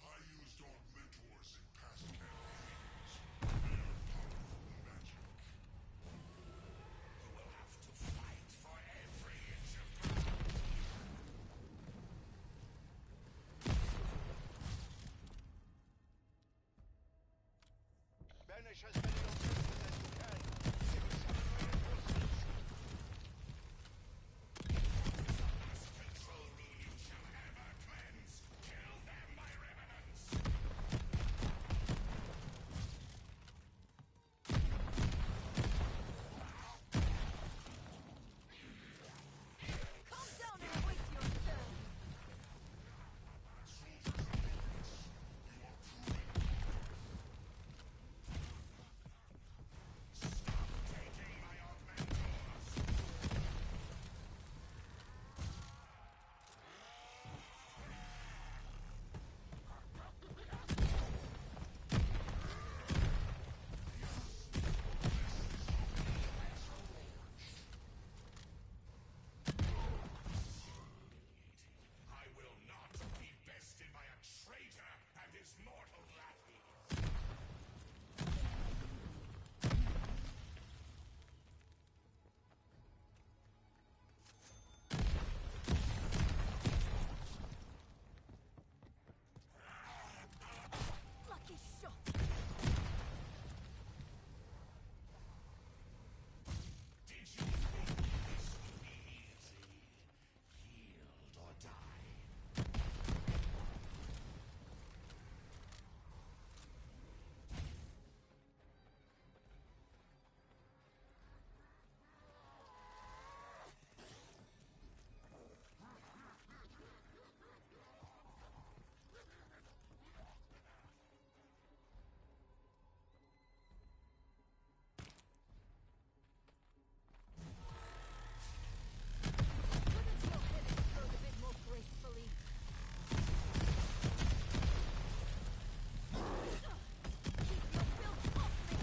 I used augmentors in past campaigns. They are powerful magic. You will have to fight for every inch of ground. Banish as many augmentors as you can. They will summon reinforcements. Last control room you shall ever cleanse. Kill them, my revenants! Calm down and wait your turn. Soldiers of Nauticus, you are proven. Stop taking my augmentors! I will not be bested by a traitor and his mortal lackeys! Lucky shot. Did you think this would be easy? Yield or die. Couldn't your head explode a bit more gracefully? Keep your filth off me!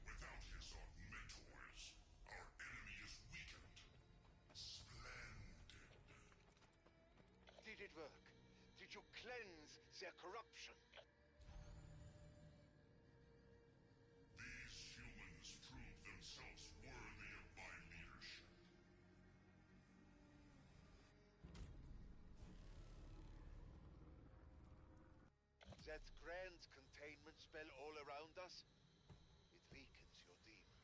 Without his augmentors, our enemy is weakened. Splendid. Did it work? Did you cleanse their corruption? These humans prove themselves worthy of my leadership. That grand containment spell all around us? It weakens your demon.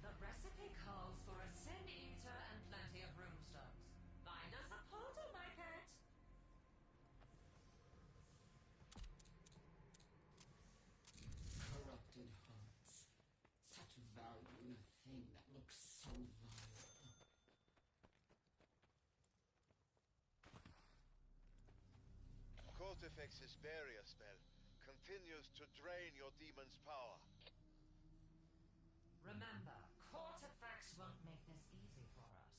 The recipe calls for a sin eater and plenty of runestones. Find us a portal, my pet. Corrupted hearts. Such value in a thing that looks so vile. Cortifex's barrier spell continues to drain your demon's power. Remember, Cortifex won't make this easy for us.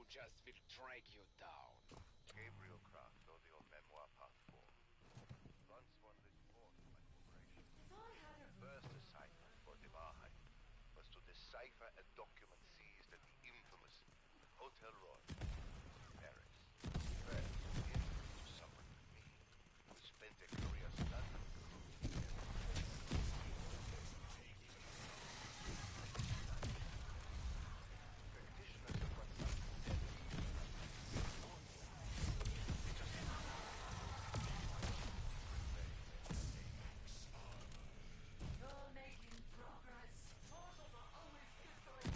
just will drag you down. Gabriel Kraft, audio memoir part 4. Once one little force of my corporation. If I had a First assignment for the Wahrheit was to decipher a document seized at the infamous Hotel Roy, Paris. First, to someone like me, who spent a career studying the practitioners of what some said. You're making progress. Mortals are always different.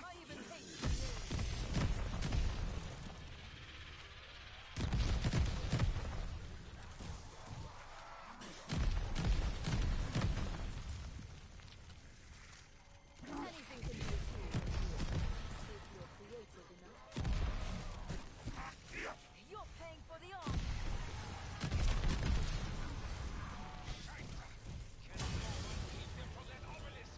I even hate you. Anything can be achieved if you're creative enough. You're paying for the arm. Keep them from that obelisk.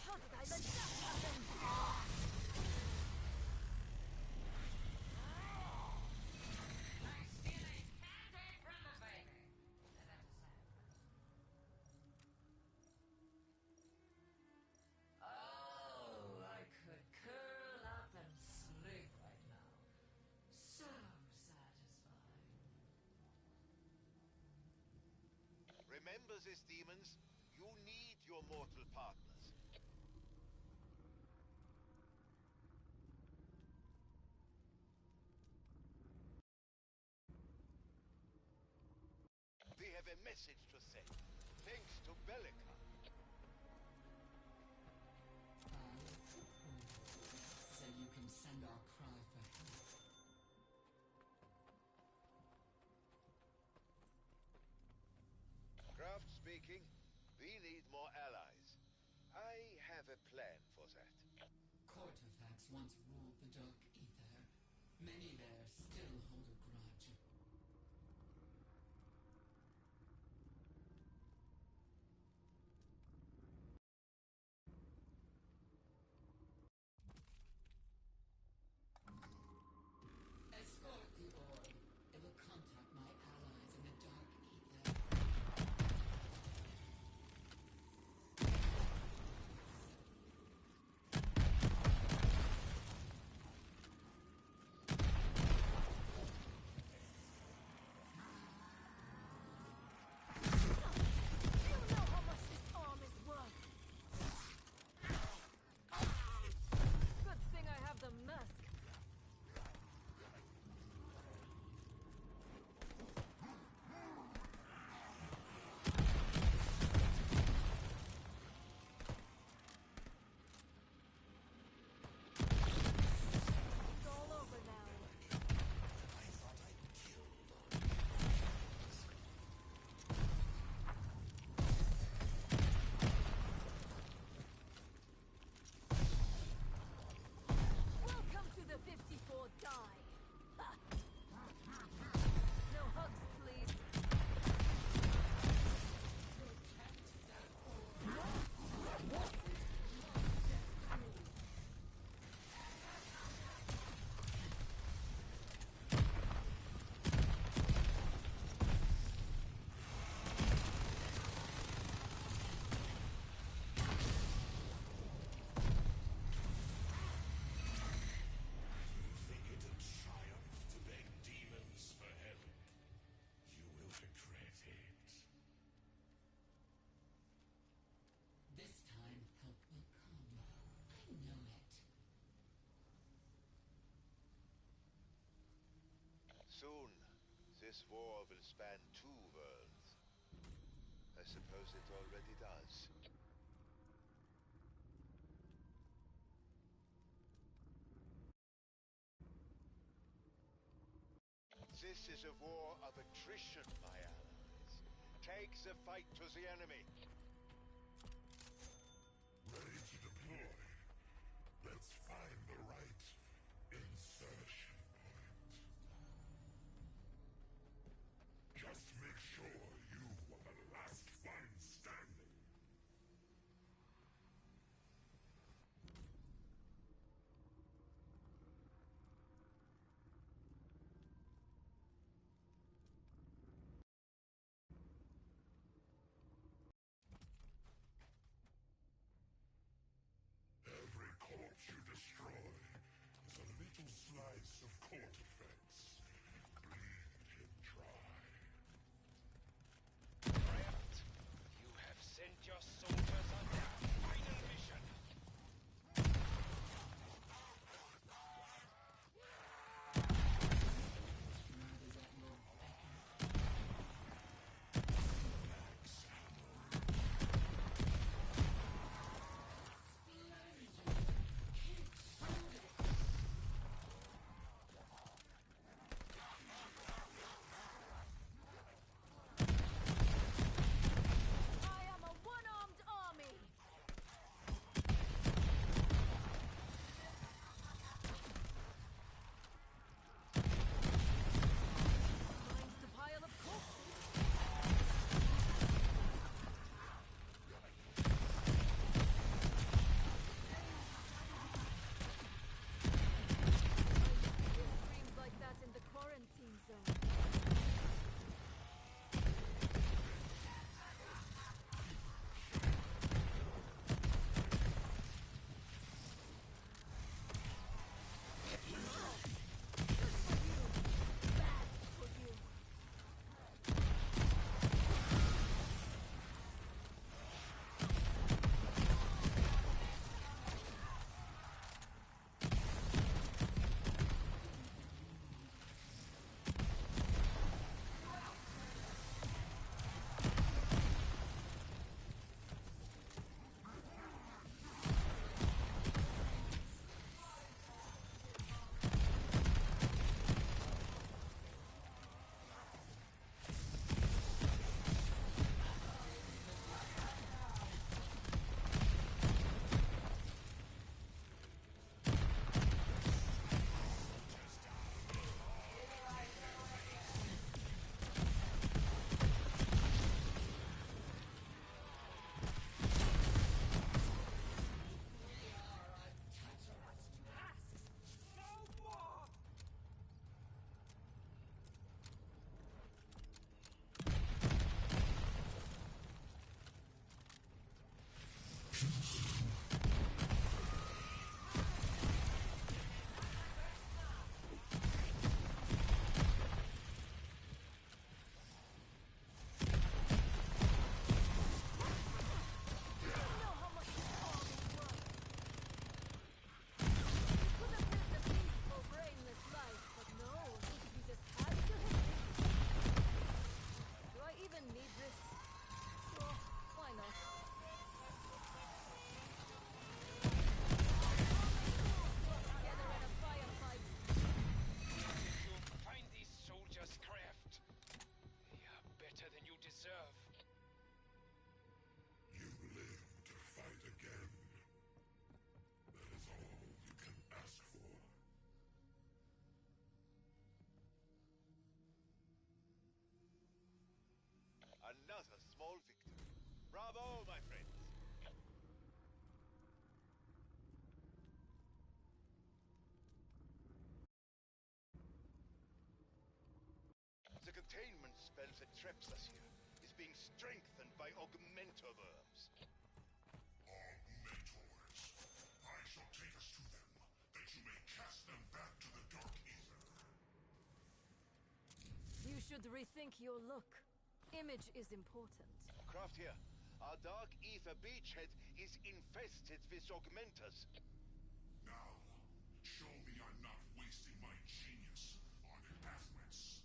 How did I let that happen? Like stealing candy from the baby. Now that's a sad. Oh, I could curl up and sleep right now. So satisfying. Remember this, demons. You need your mortal partners. We have a message to send. Thanks to Bellica. So you can send our cry for help. Kraft speaking. We need more allies. I have a plan for that. Cortifax once ruled the Dark Ether. Many there still hold a grudge. Escort the orb. It will contact my allies in the Dark Ether. Soon, this war will span 2 worlds. I suppose it already does. This is a war of attrition, my allies. Take the fight to the enemy. Ready to deploy. Let's find the right insertion point. Just make sure you are the last one standing. Every corpse you destroy is a little slice of cortifex. Bleed him dry. Craft, you have sent your soldiers on their final mission. I am a one-armed army! Mine's the pile of corpses. It screams like that in the quarantine zone. Another small victory. Bravo, my friends. The containment spell that traps us here is being strengthened by augmentor worms. Augmentors. I shall take us to them, that you may cast them back to the dark ether. You should rethink your look. Image is important. Craft here. Our dark ether beachhead is infested with augmentors. Now, show me I'm not wasting my genius on half-wits.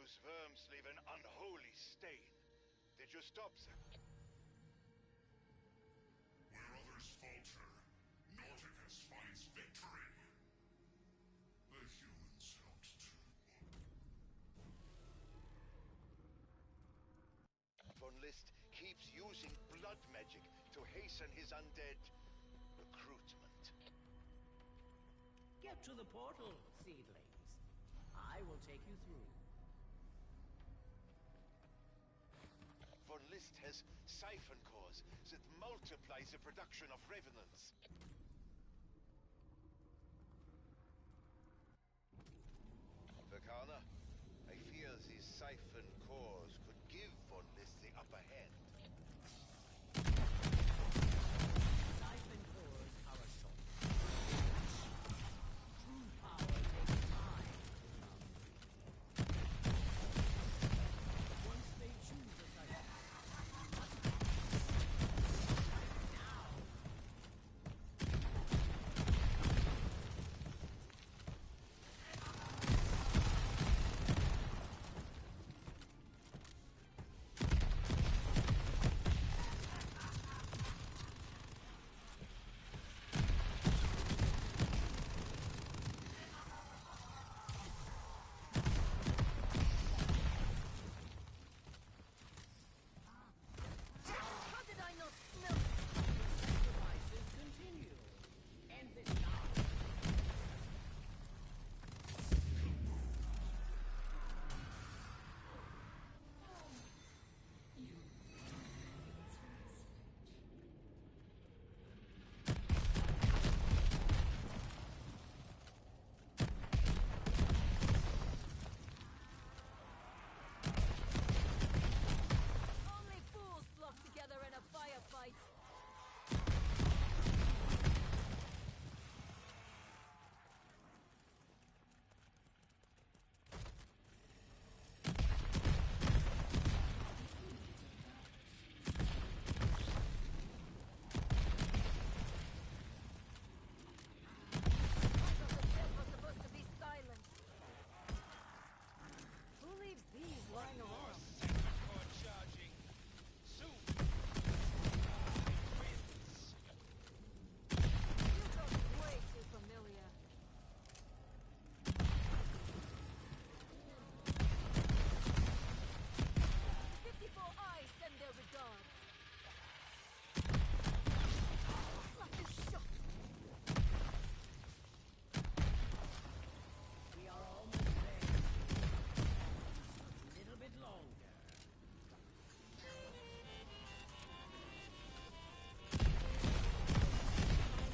Those worms leave an unholy stain. Did you stop them? Where others falter, Nauticus finds victory. The humans helped too. Von List keeps using blood magic to hasten his undead recruitment. Get to the portal, seedlings. I will take you through. Von List has siphon cores that multiply the production of revenants. Vakana, I fear these siphon cores could give Von List the upper hand. Siphon cores are a short. True power takes time to come. Once they choose a siphon, you must strike now. How did I not smell it? Sacrifices continue. End this now. Only fools flock together in a firefight. I thought the dead were supposed to be silent. Who leaves these lying around? Vanguard charging. Soon. Wins. You look way too familiar. The 54 eyes send their regards. Lucky shot! We are almost there. A little bit longer.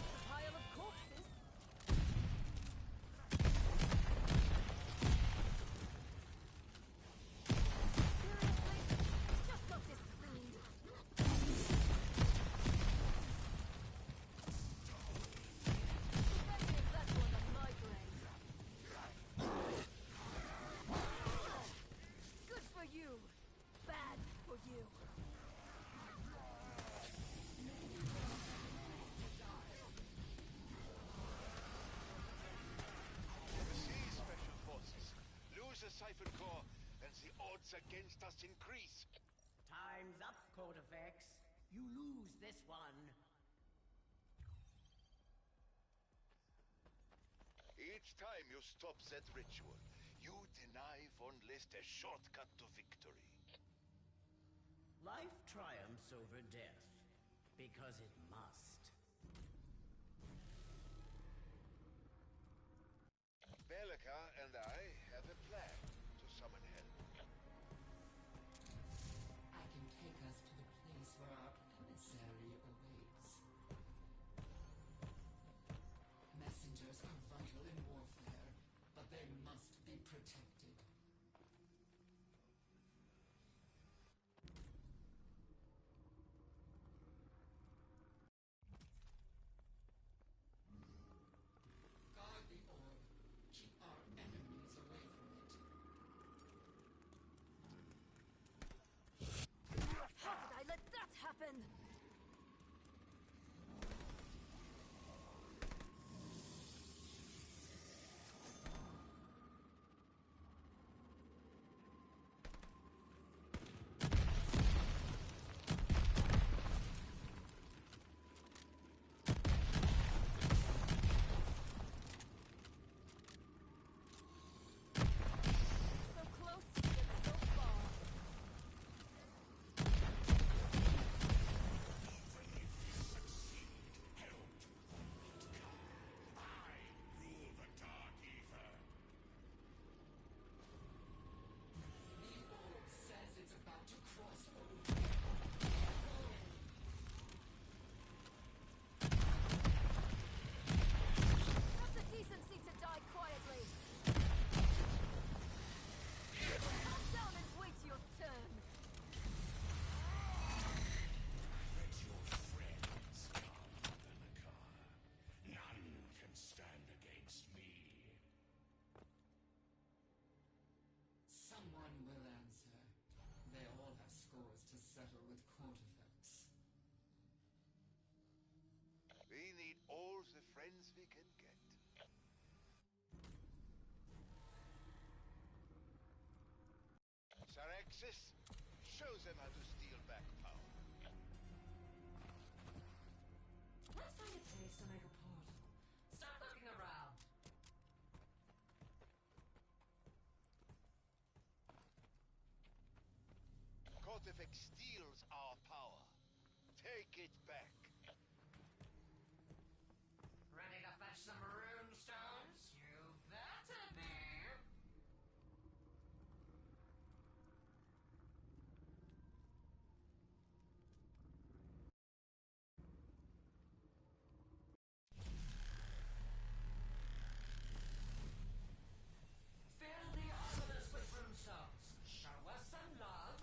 A pile of corpses. Seriously? Just got this cleaned. Better give that one a migraine. Good for you. Bad for you. See, Special Forces. Lose a siphon core, and the odds against us increase. Time's up, Cortifex. You lose this one. Each time you stop that ritual, you deny Von List a shortcut to victory. Life triumphs over death, because it must. Bellica and I have a plan to summon help. I can take us to the place where our emissary awaits. Messengers are vital in warfare, but they must be protected. Guard the orb. Keep our enemies away from it. How did I let that happen? settle with Cortifex. We need all the friends we can get. Sarexis, show them how to steal back power. Let's find a place to make a portal. Start looking around. Cortifex steals our power. Take it back. Ready to fetch some rune stones? You better be. Fill the others with rune stones. Show us some love.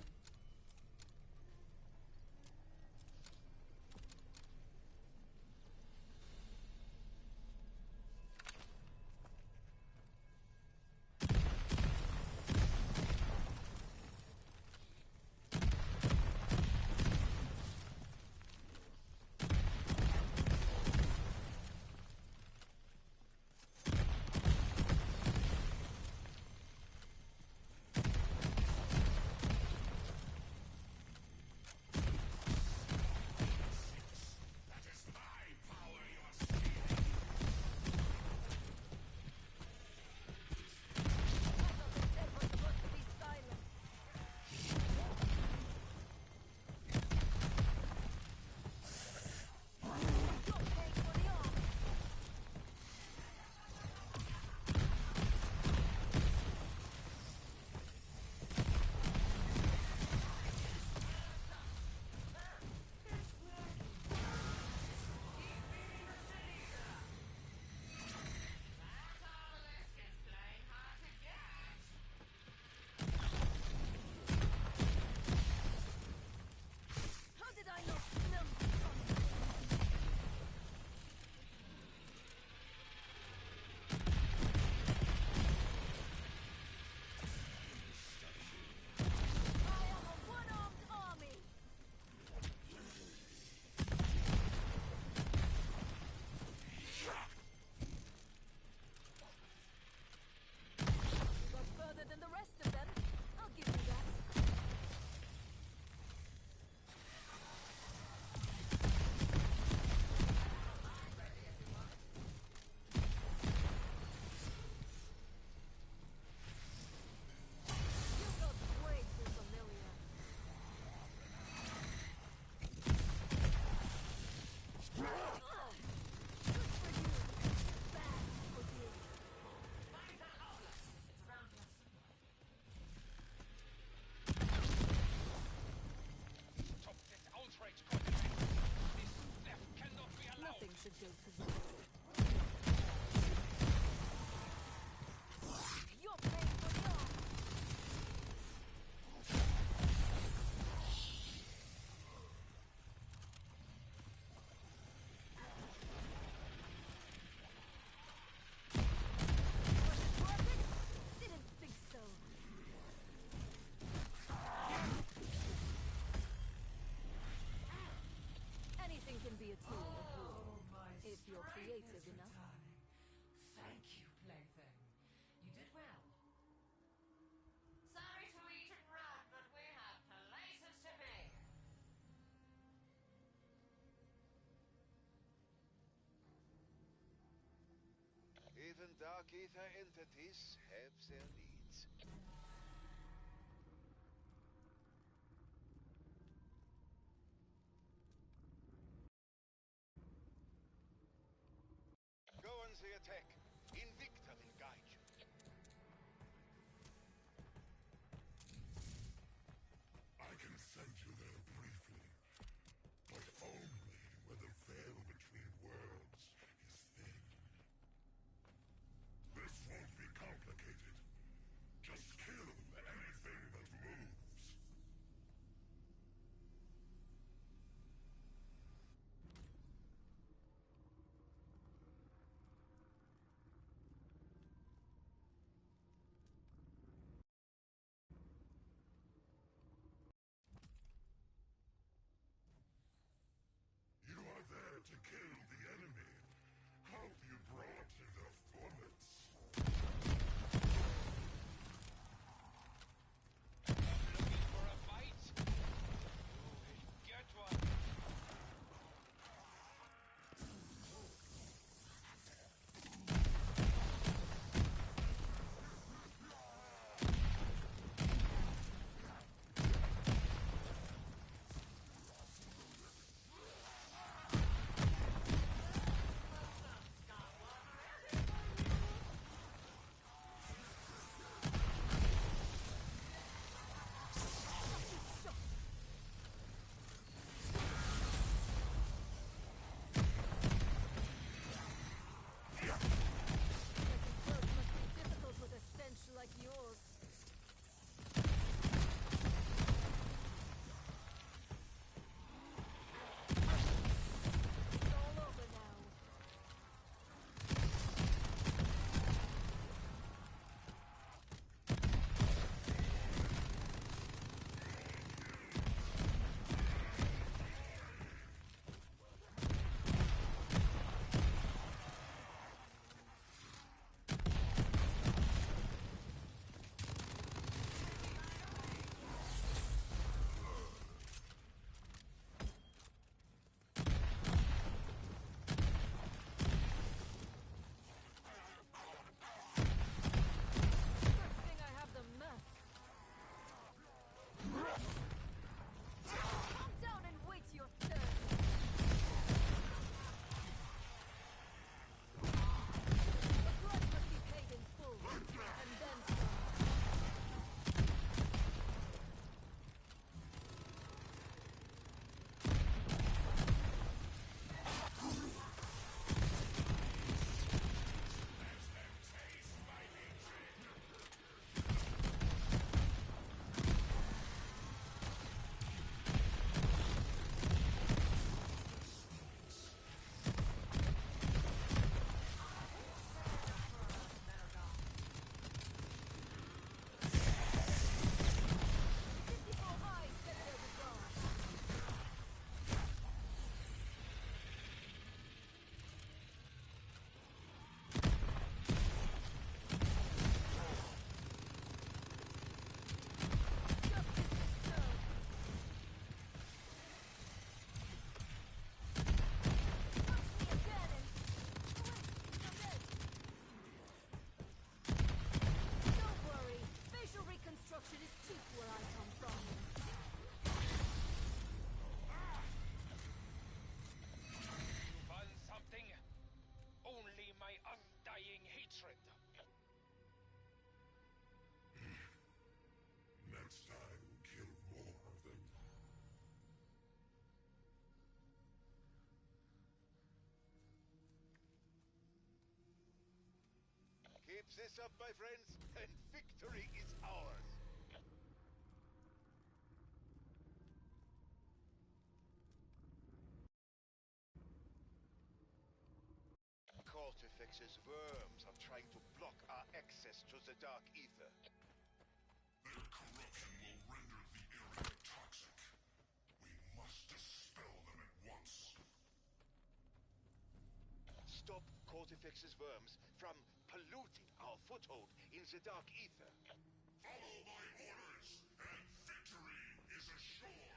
That is my power you're stealing! I thought the dead were supposed to be silent. You're paying for the arm. That obelisk is playing hard to get. How did I not smell this coming? I am a one-armed army. You got further than the rest of them. I'll give you that. You look way too familiar. Ugh. Good for you. Bad for you. Find that obelisk. It's around here somewhere. Stop this outrage, Cortifex! This theft cannot be allowed! Nothing should go to waste. You're paying for the arm. Was it worth it? Didn't think so. Anything can be a tool of war. Oh, my If you're strength creative is enough. returning. Thank you, plaything. You did well. Sorry to eat and run, but we have places to be. Even Dark Ether entities have their needs. Go on the attack. Invicta will guide you. I can send you there briefly, but only where the veil between worlds is thin. This won't be complicated. Just kill anything that moves. Next time, kill more of them. Keep this up, my friends, and victory is ours. Cortifex's worms are trying to block our access to the dark ether. Their corruption will render the area toxic. We must dispel them at once. Stop Cortifex's worms from polluting our foothold in the dark ether. Follow my orders, and victory is assured!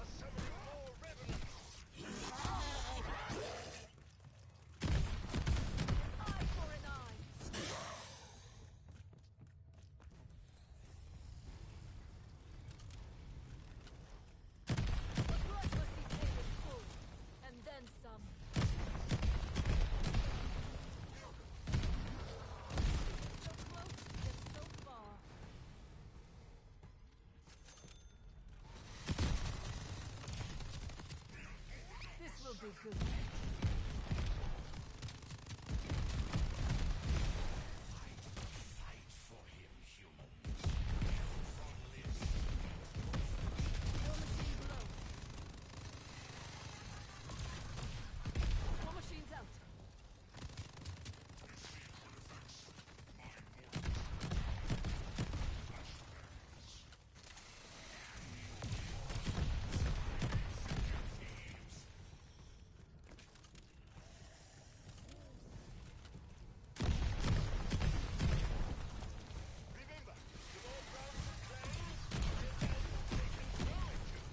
Are summoning more revenants. Eye for an eye. The grudge must be paid in full, and then some. So close, yet so far. This will be good. Fight for him, humans. War machines low. War machines out. Remember, the more ground you claim, the more they can throw at you.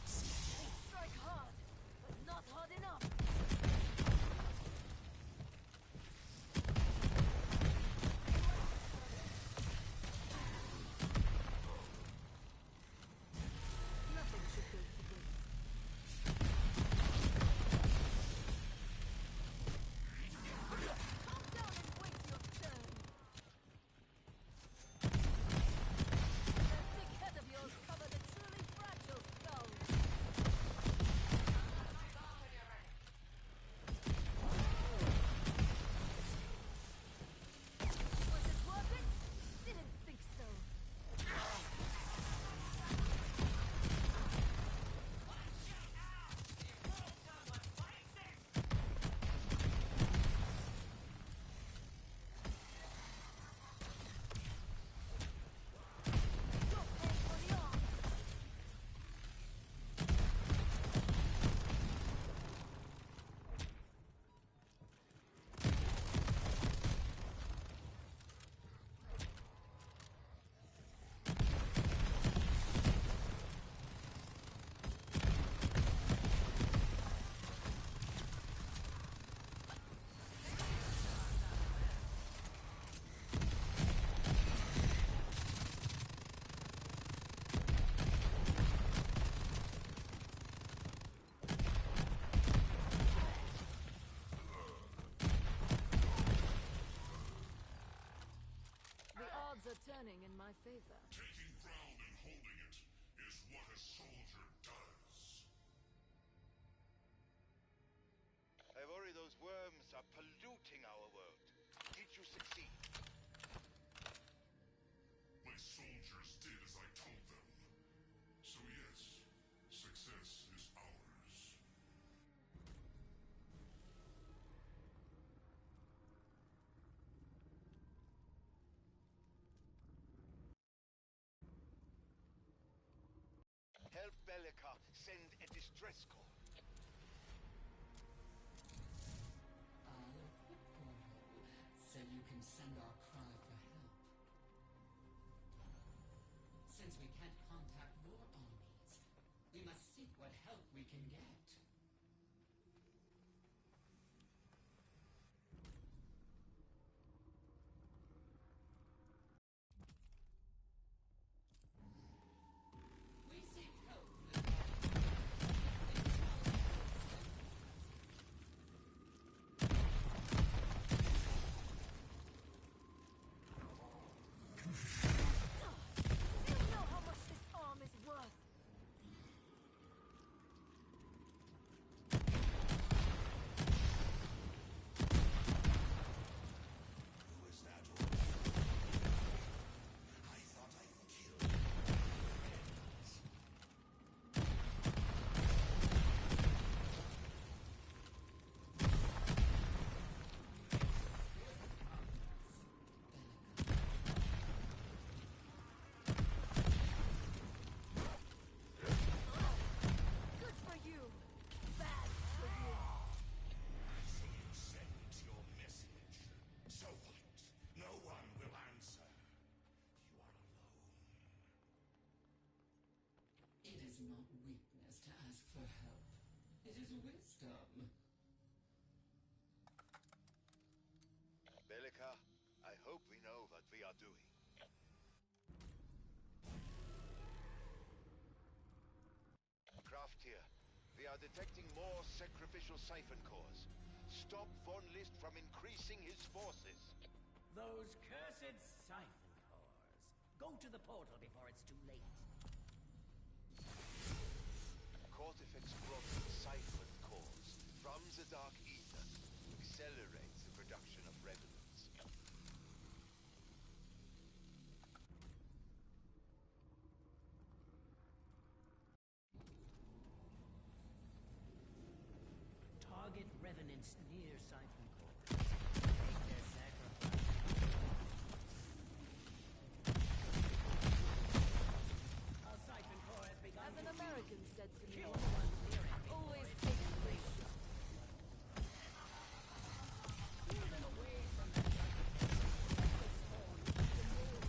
They strike hard, but not hard enough. Nothing should go to waste. Calm down and wait your turn. That thick head of yours covered a truly fragile skull. Was it worth it? Didn't think so. You're paying for the arm. The odds are turning in my favor. Taking ground and holding it is what a soldier does. I worry those worms are polluting our world. Did you succeed? My soldiers did as I told them. So yes, success is ours. send a distress call. I'll open a portal so you can send our cry for help. Since we can't contact your armies, we must seek what help we can get. We seek help with Do you know how much this arm is worth? Who is that? I thought I killed friends. Good for you. Bad for you. So you sent your message. So what? No one will answer. You are alone. It is not weakness to ask for help. It is wisdom. Bellica, I hope we know what we are doing. Kraft here. We are detecting more sacrificial siphon cores. Stop Von List from increasing his forces. Those cursed siphon cores. Go to the portal before it's too late. Cortifex brought siphon cores from the Dark Ether to accelerate the production of revenants. Target revenants near siphon cores. Make their sacrifice. A siphon core has begun. As an American said to me, Kill the one near it before always it's take too the late. shot. Steer them away from the siphon cores. Let the spawn the more.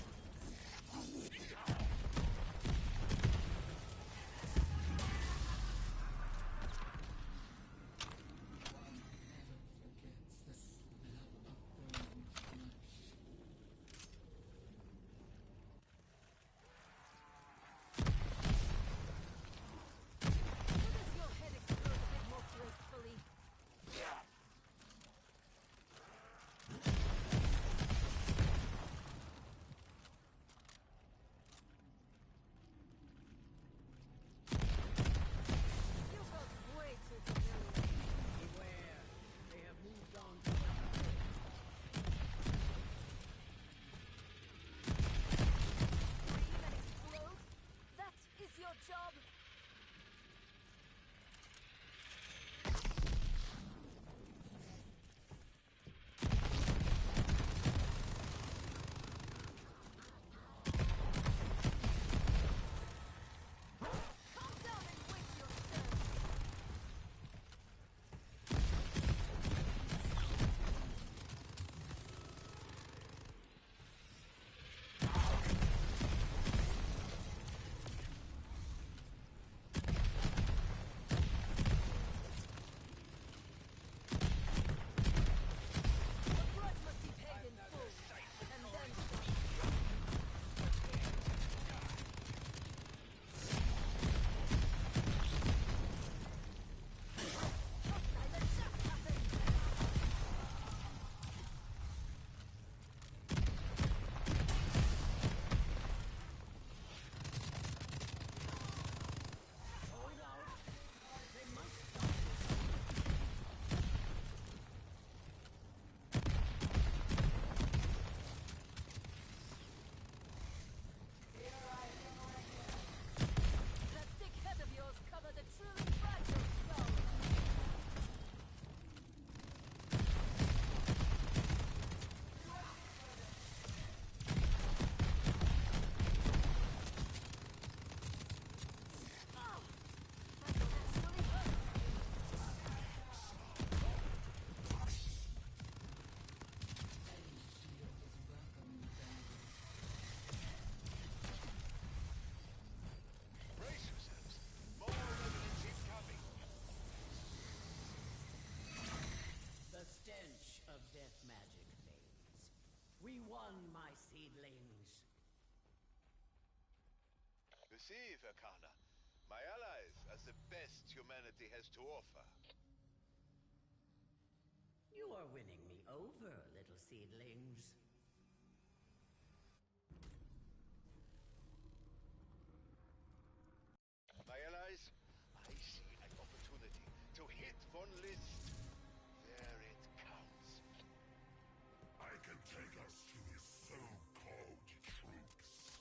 One never forgets We won, my seedlings. You see, Verkana, my allies are the best humanity has to offer. You are winning me over, little seedlings. My allies, I see an opportunity to hit von List. There it comes. I can take us to his so-called troops,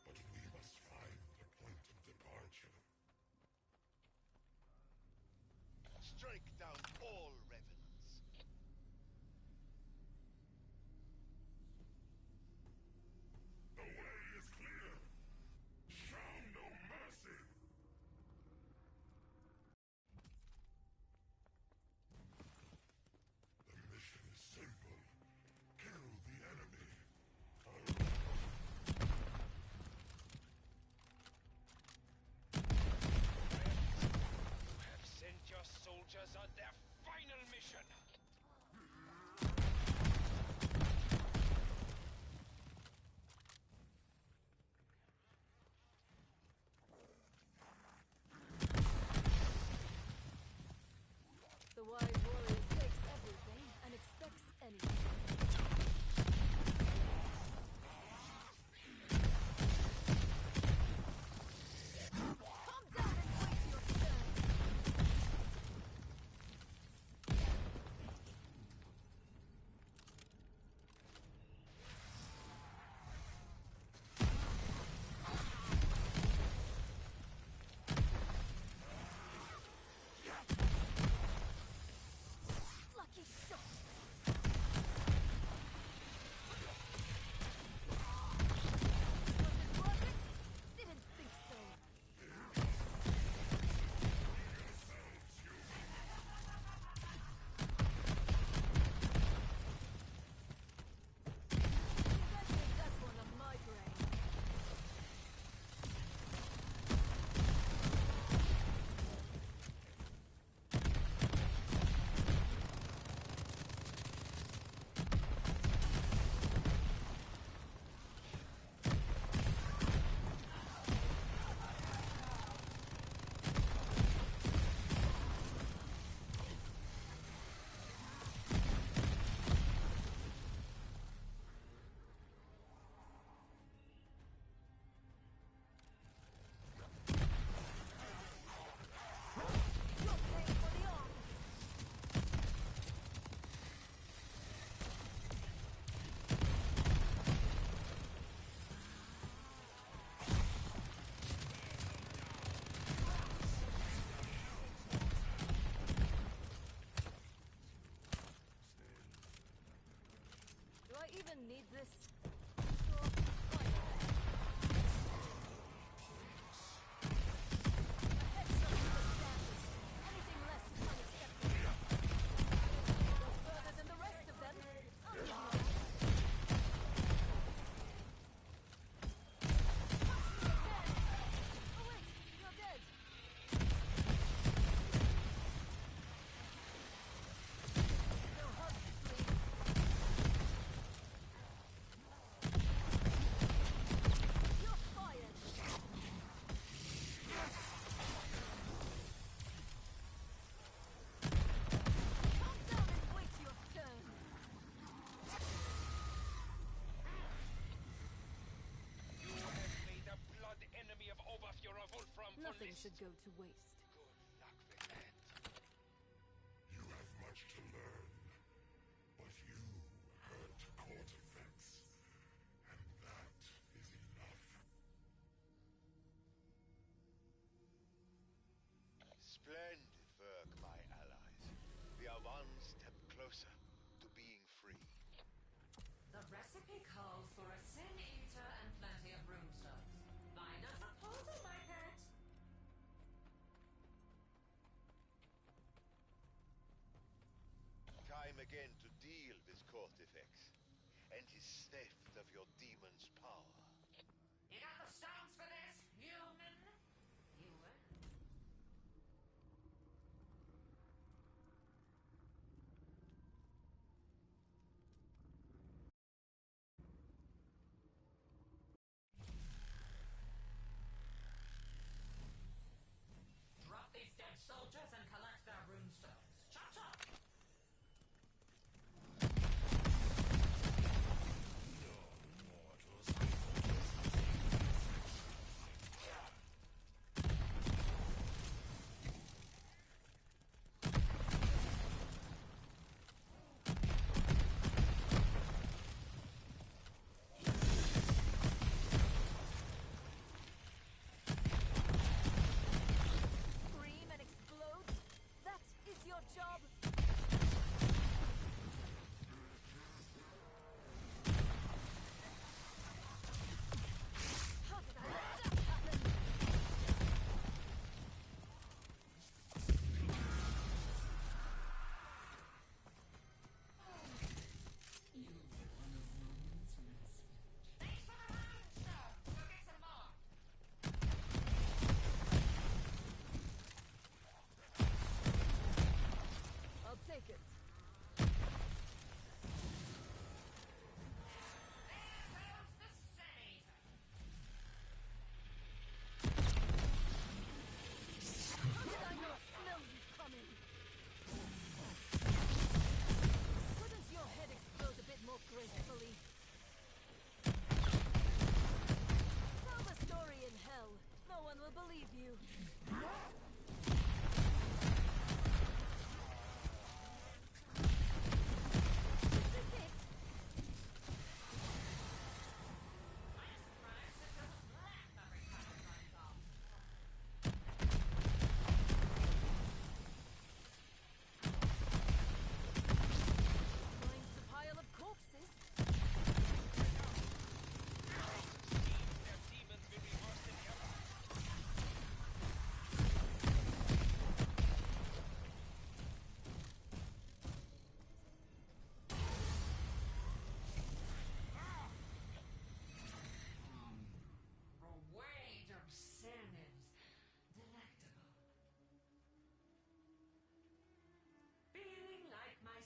but we must find the point of departure. Strike down all revenants. The way is clear. Show no mercy. The mission is simple. Kill the enemy. You have sent your soldiers on their final mission. The wise warrior takes everything and expects anything. Calm down and wait your turn. Lucky shot. Was it worth it? Didn't think so. You guys make that one of my brain. You're paying for the arm. Do I even need this? Sure, why not? A headshot is the standard. Anything less is unacceptable. Go further than the rest of them. I'll give you a hand. Punch me again! Oh wait, you're dead. No hugs, please. You're fired. Calm down and wait your turn. You have made a blood enemy of Oberfuhrer Wolfram von Nothing List. should go to waste. Good luck with that. You have much to learn, but you hurt Cortifex, and that is enough. Splendid work, my allies. We are one step closer to being free. The recipe calls for a sin eater and plenty of runestones. Find us a portal, my pet. Time again to deal with Cortifex and his theft of your demon's power. You got the stones for this, human? You will.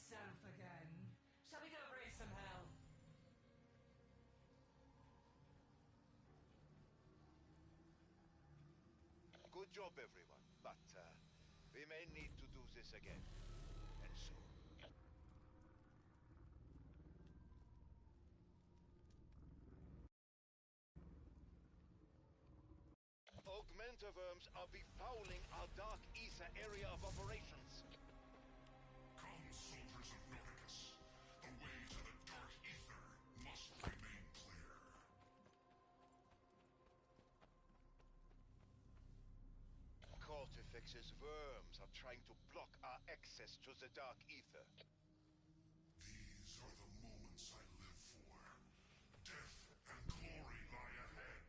yourself again. Shall we go raise some hell? Good job, everyone. But we may need to do this again. And soon. Augmentaworms are befouling our dark ether area of operations. Come, soldiers of Nordicus. The way to the dark ether must remain clear. Cortifex's worms are trying to block our access to the dark ether. These are the moments I live for. Death and glory lie ahead.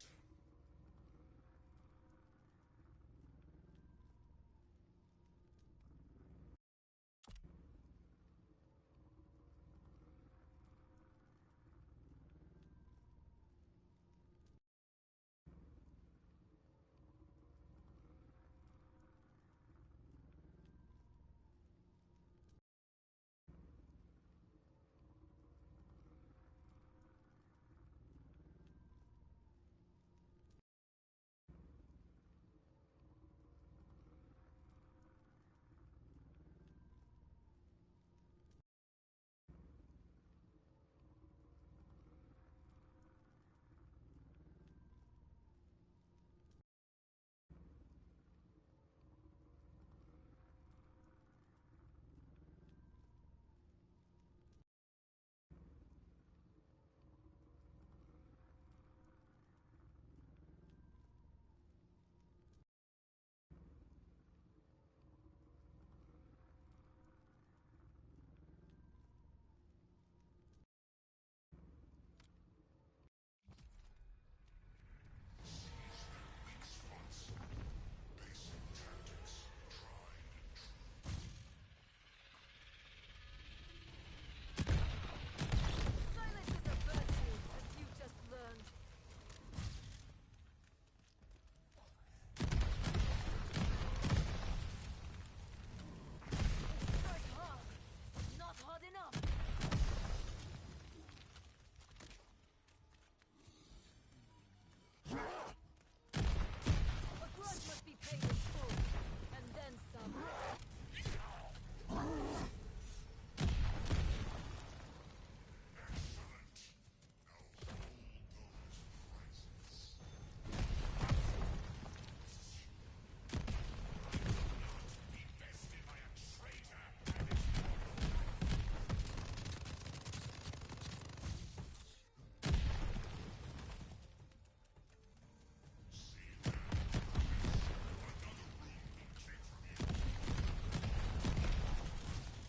Silence is a virtue, as you just learned. Strike hard, not hard enough. A grudge must be paid in full, and then some.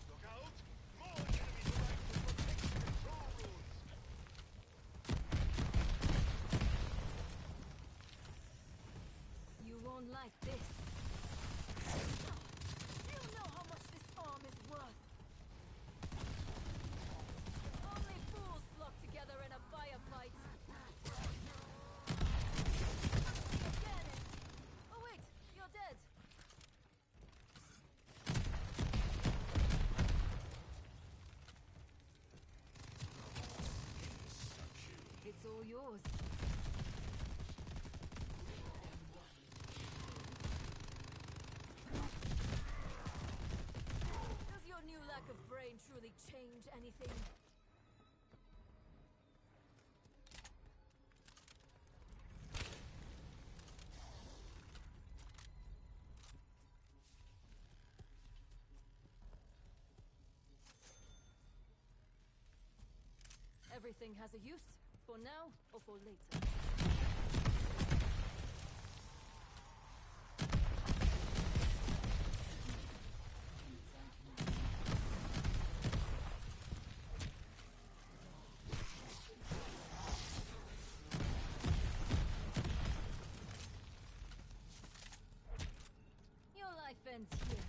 Look out! More enemies arrive to protect the control rooms! You won't like this. You know how much this arm is worth. Only fools flock together in a firefight. Again. Oh wait, you're dead. It's all yours. Does your new lack of brain truly change anything? Everything has a use, for now or for later. Your life ends here.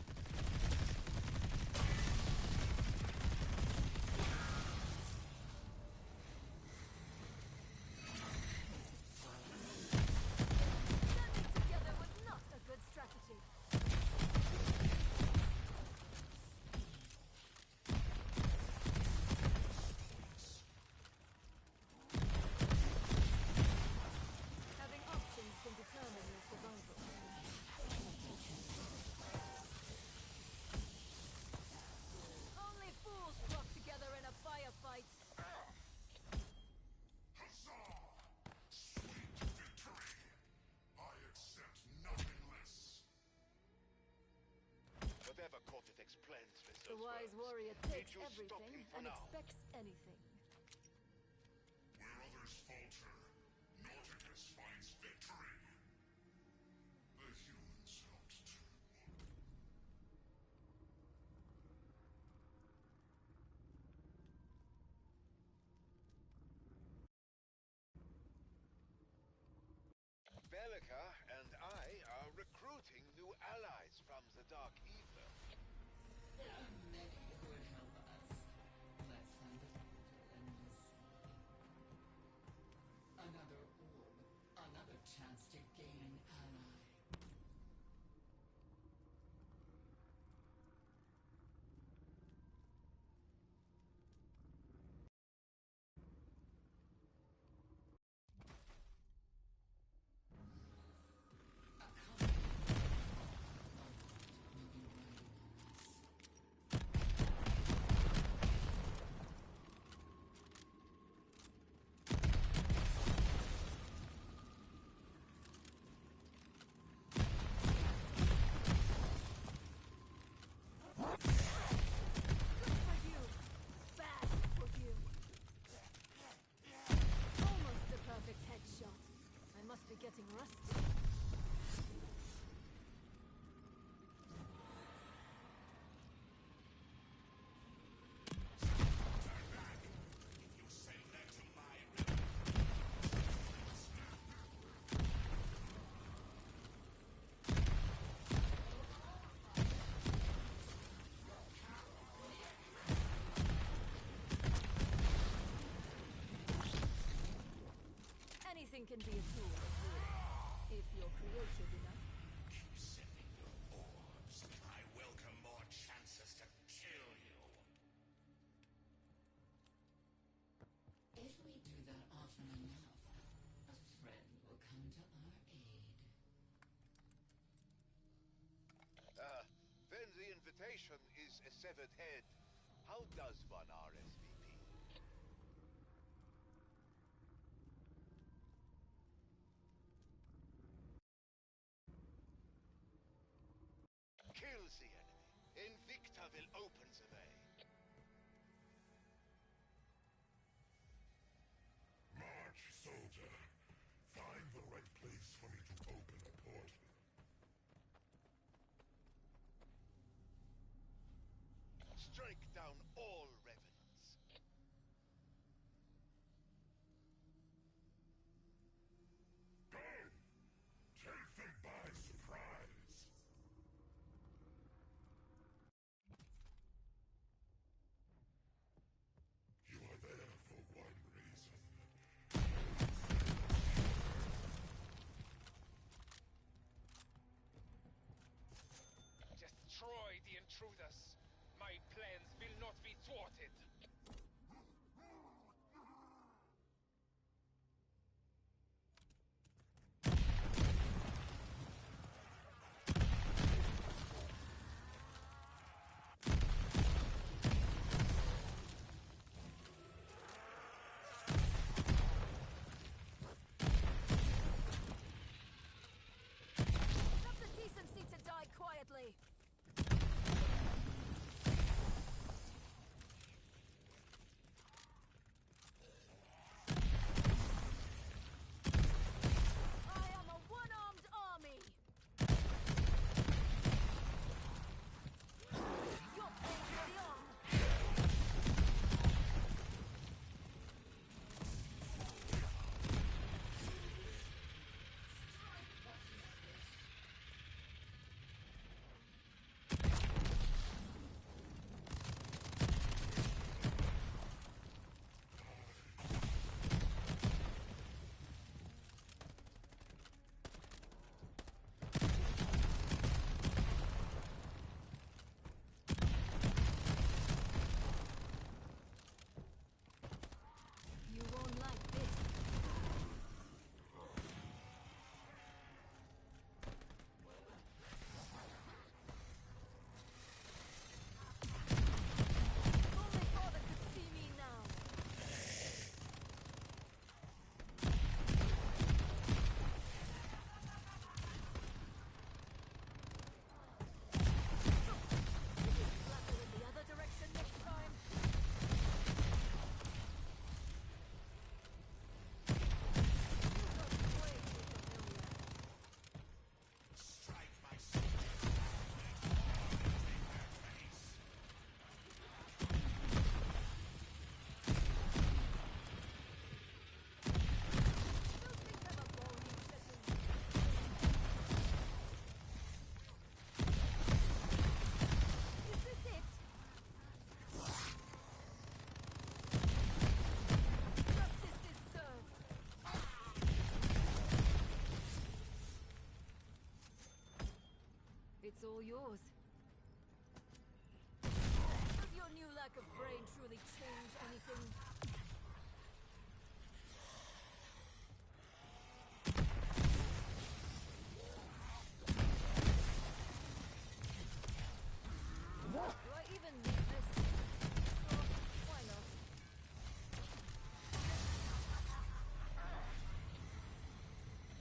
wise words. warrior Did takes you stop everything him for and now? expects anything. Where others falter, Nauticus finds victory. The humans helped too. Bellica and I are recruiting new allies from the Dark Ether. There are many who would help us. Let's find a portal and we'll see. Another orb. Another chance to gain an ally. Good for you. Bad for you. Almost a perfect headshot. I must be getting rusty. Anything can be a tool, if you're creative enough. Keep sending your orbs. I welcome more chances to kill you. If we do that often enough, a friend will come to our aid. When the invitation is a severed head, how does one RSVP? Kill the enemy. Invicta will open the way. March, soldier. Find the right place for me to open a portal. Strike down all revenants. Go! Take them by surprise. You are there for one reason. Destroy the intruders. My plans will not be thwarted. Have the decency to die quietly. all yours. Does your new lack of brain truly change anything? Do I even need this? Sure, why not?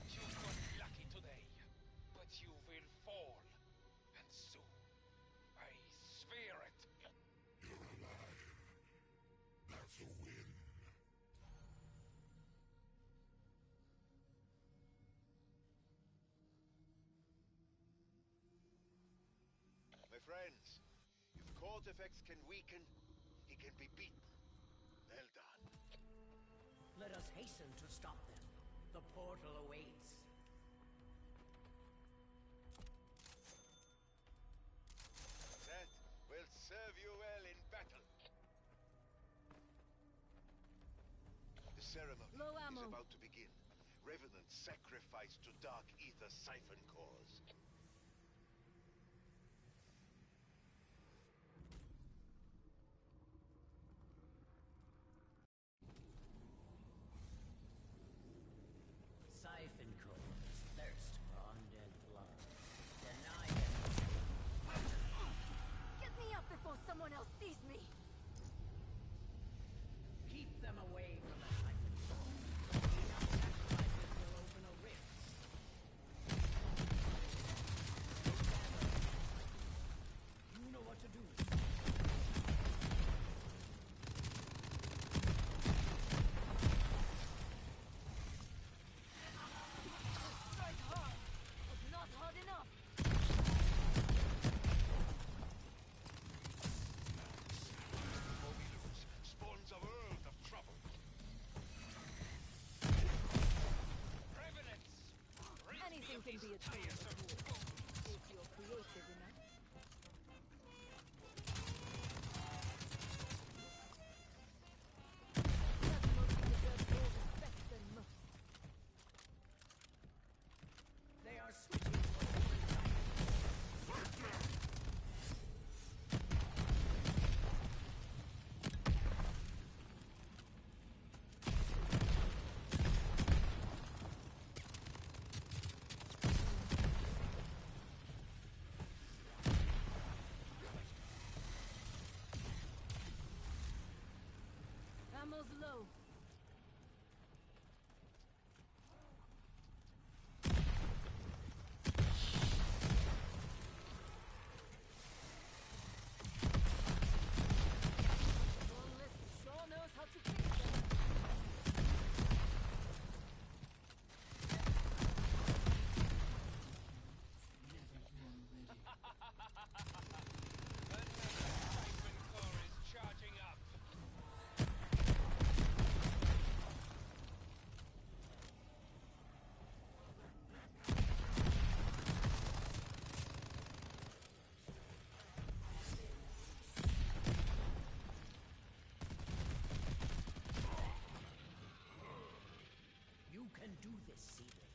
You got lucky today, but you will fall. And soon. I swear it. You're alive. That's a win. My friends, if Cortifex can weaken, he can be beaten. Well done. Let us hasten to stop them. The portal awaits. That will serve you well in battle. The ceremony Low is ammo. about to begin. Revenants sacrificed to Dark Ether siphon cores. Siphon cores thirst for undead blood. Deny them. Get me up before someone else sees me! Keep them away from the siphon core. Enough sacrifices will open a rift. You know what to do. Strike hard, but not hard enough! Mobilus, spawns a world of trouble. Revenants! Anything can be a tool of war, if you're creative enough. That mostly deserves more respect than most. They are switching to a different siphon. Ammo's low. Long list sure knows how to pick them. Another siphon core is charging up. You can do this, Seedling.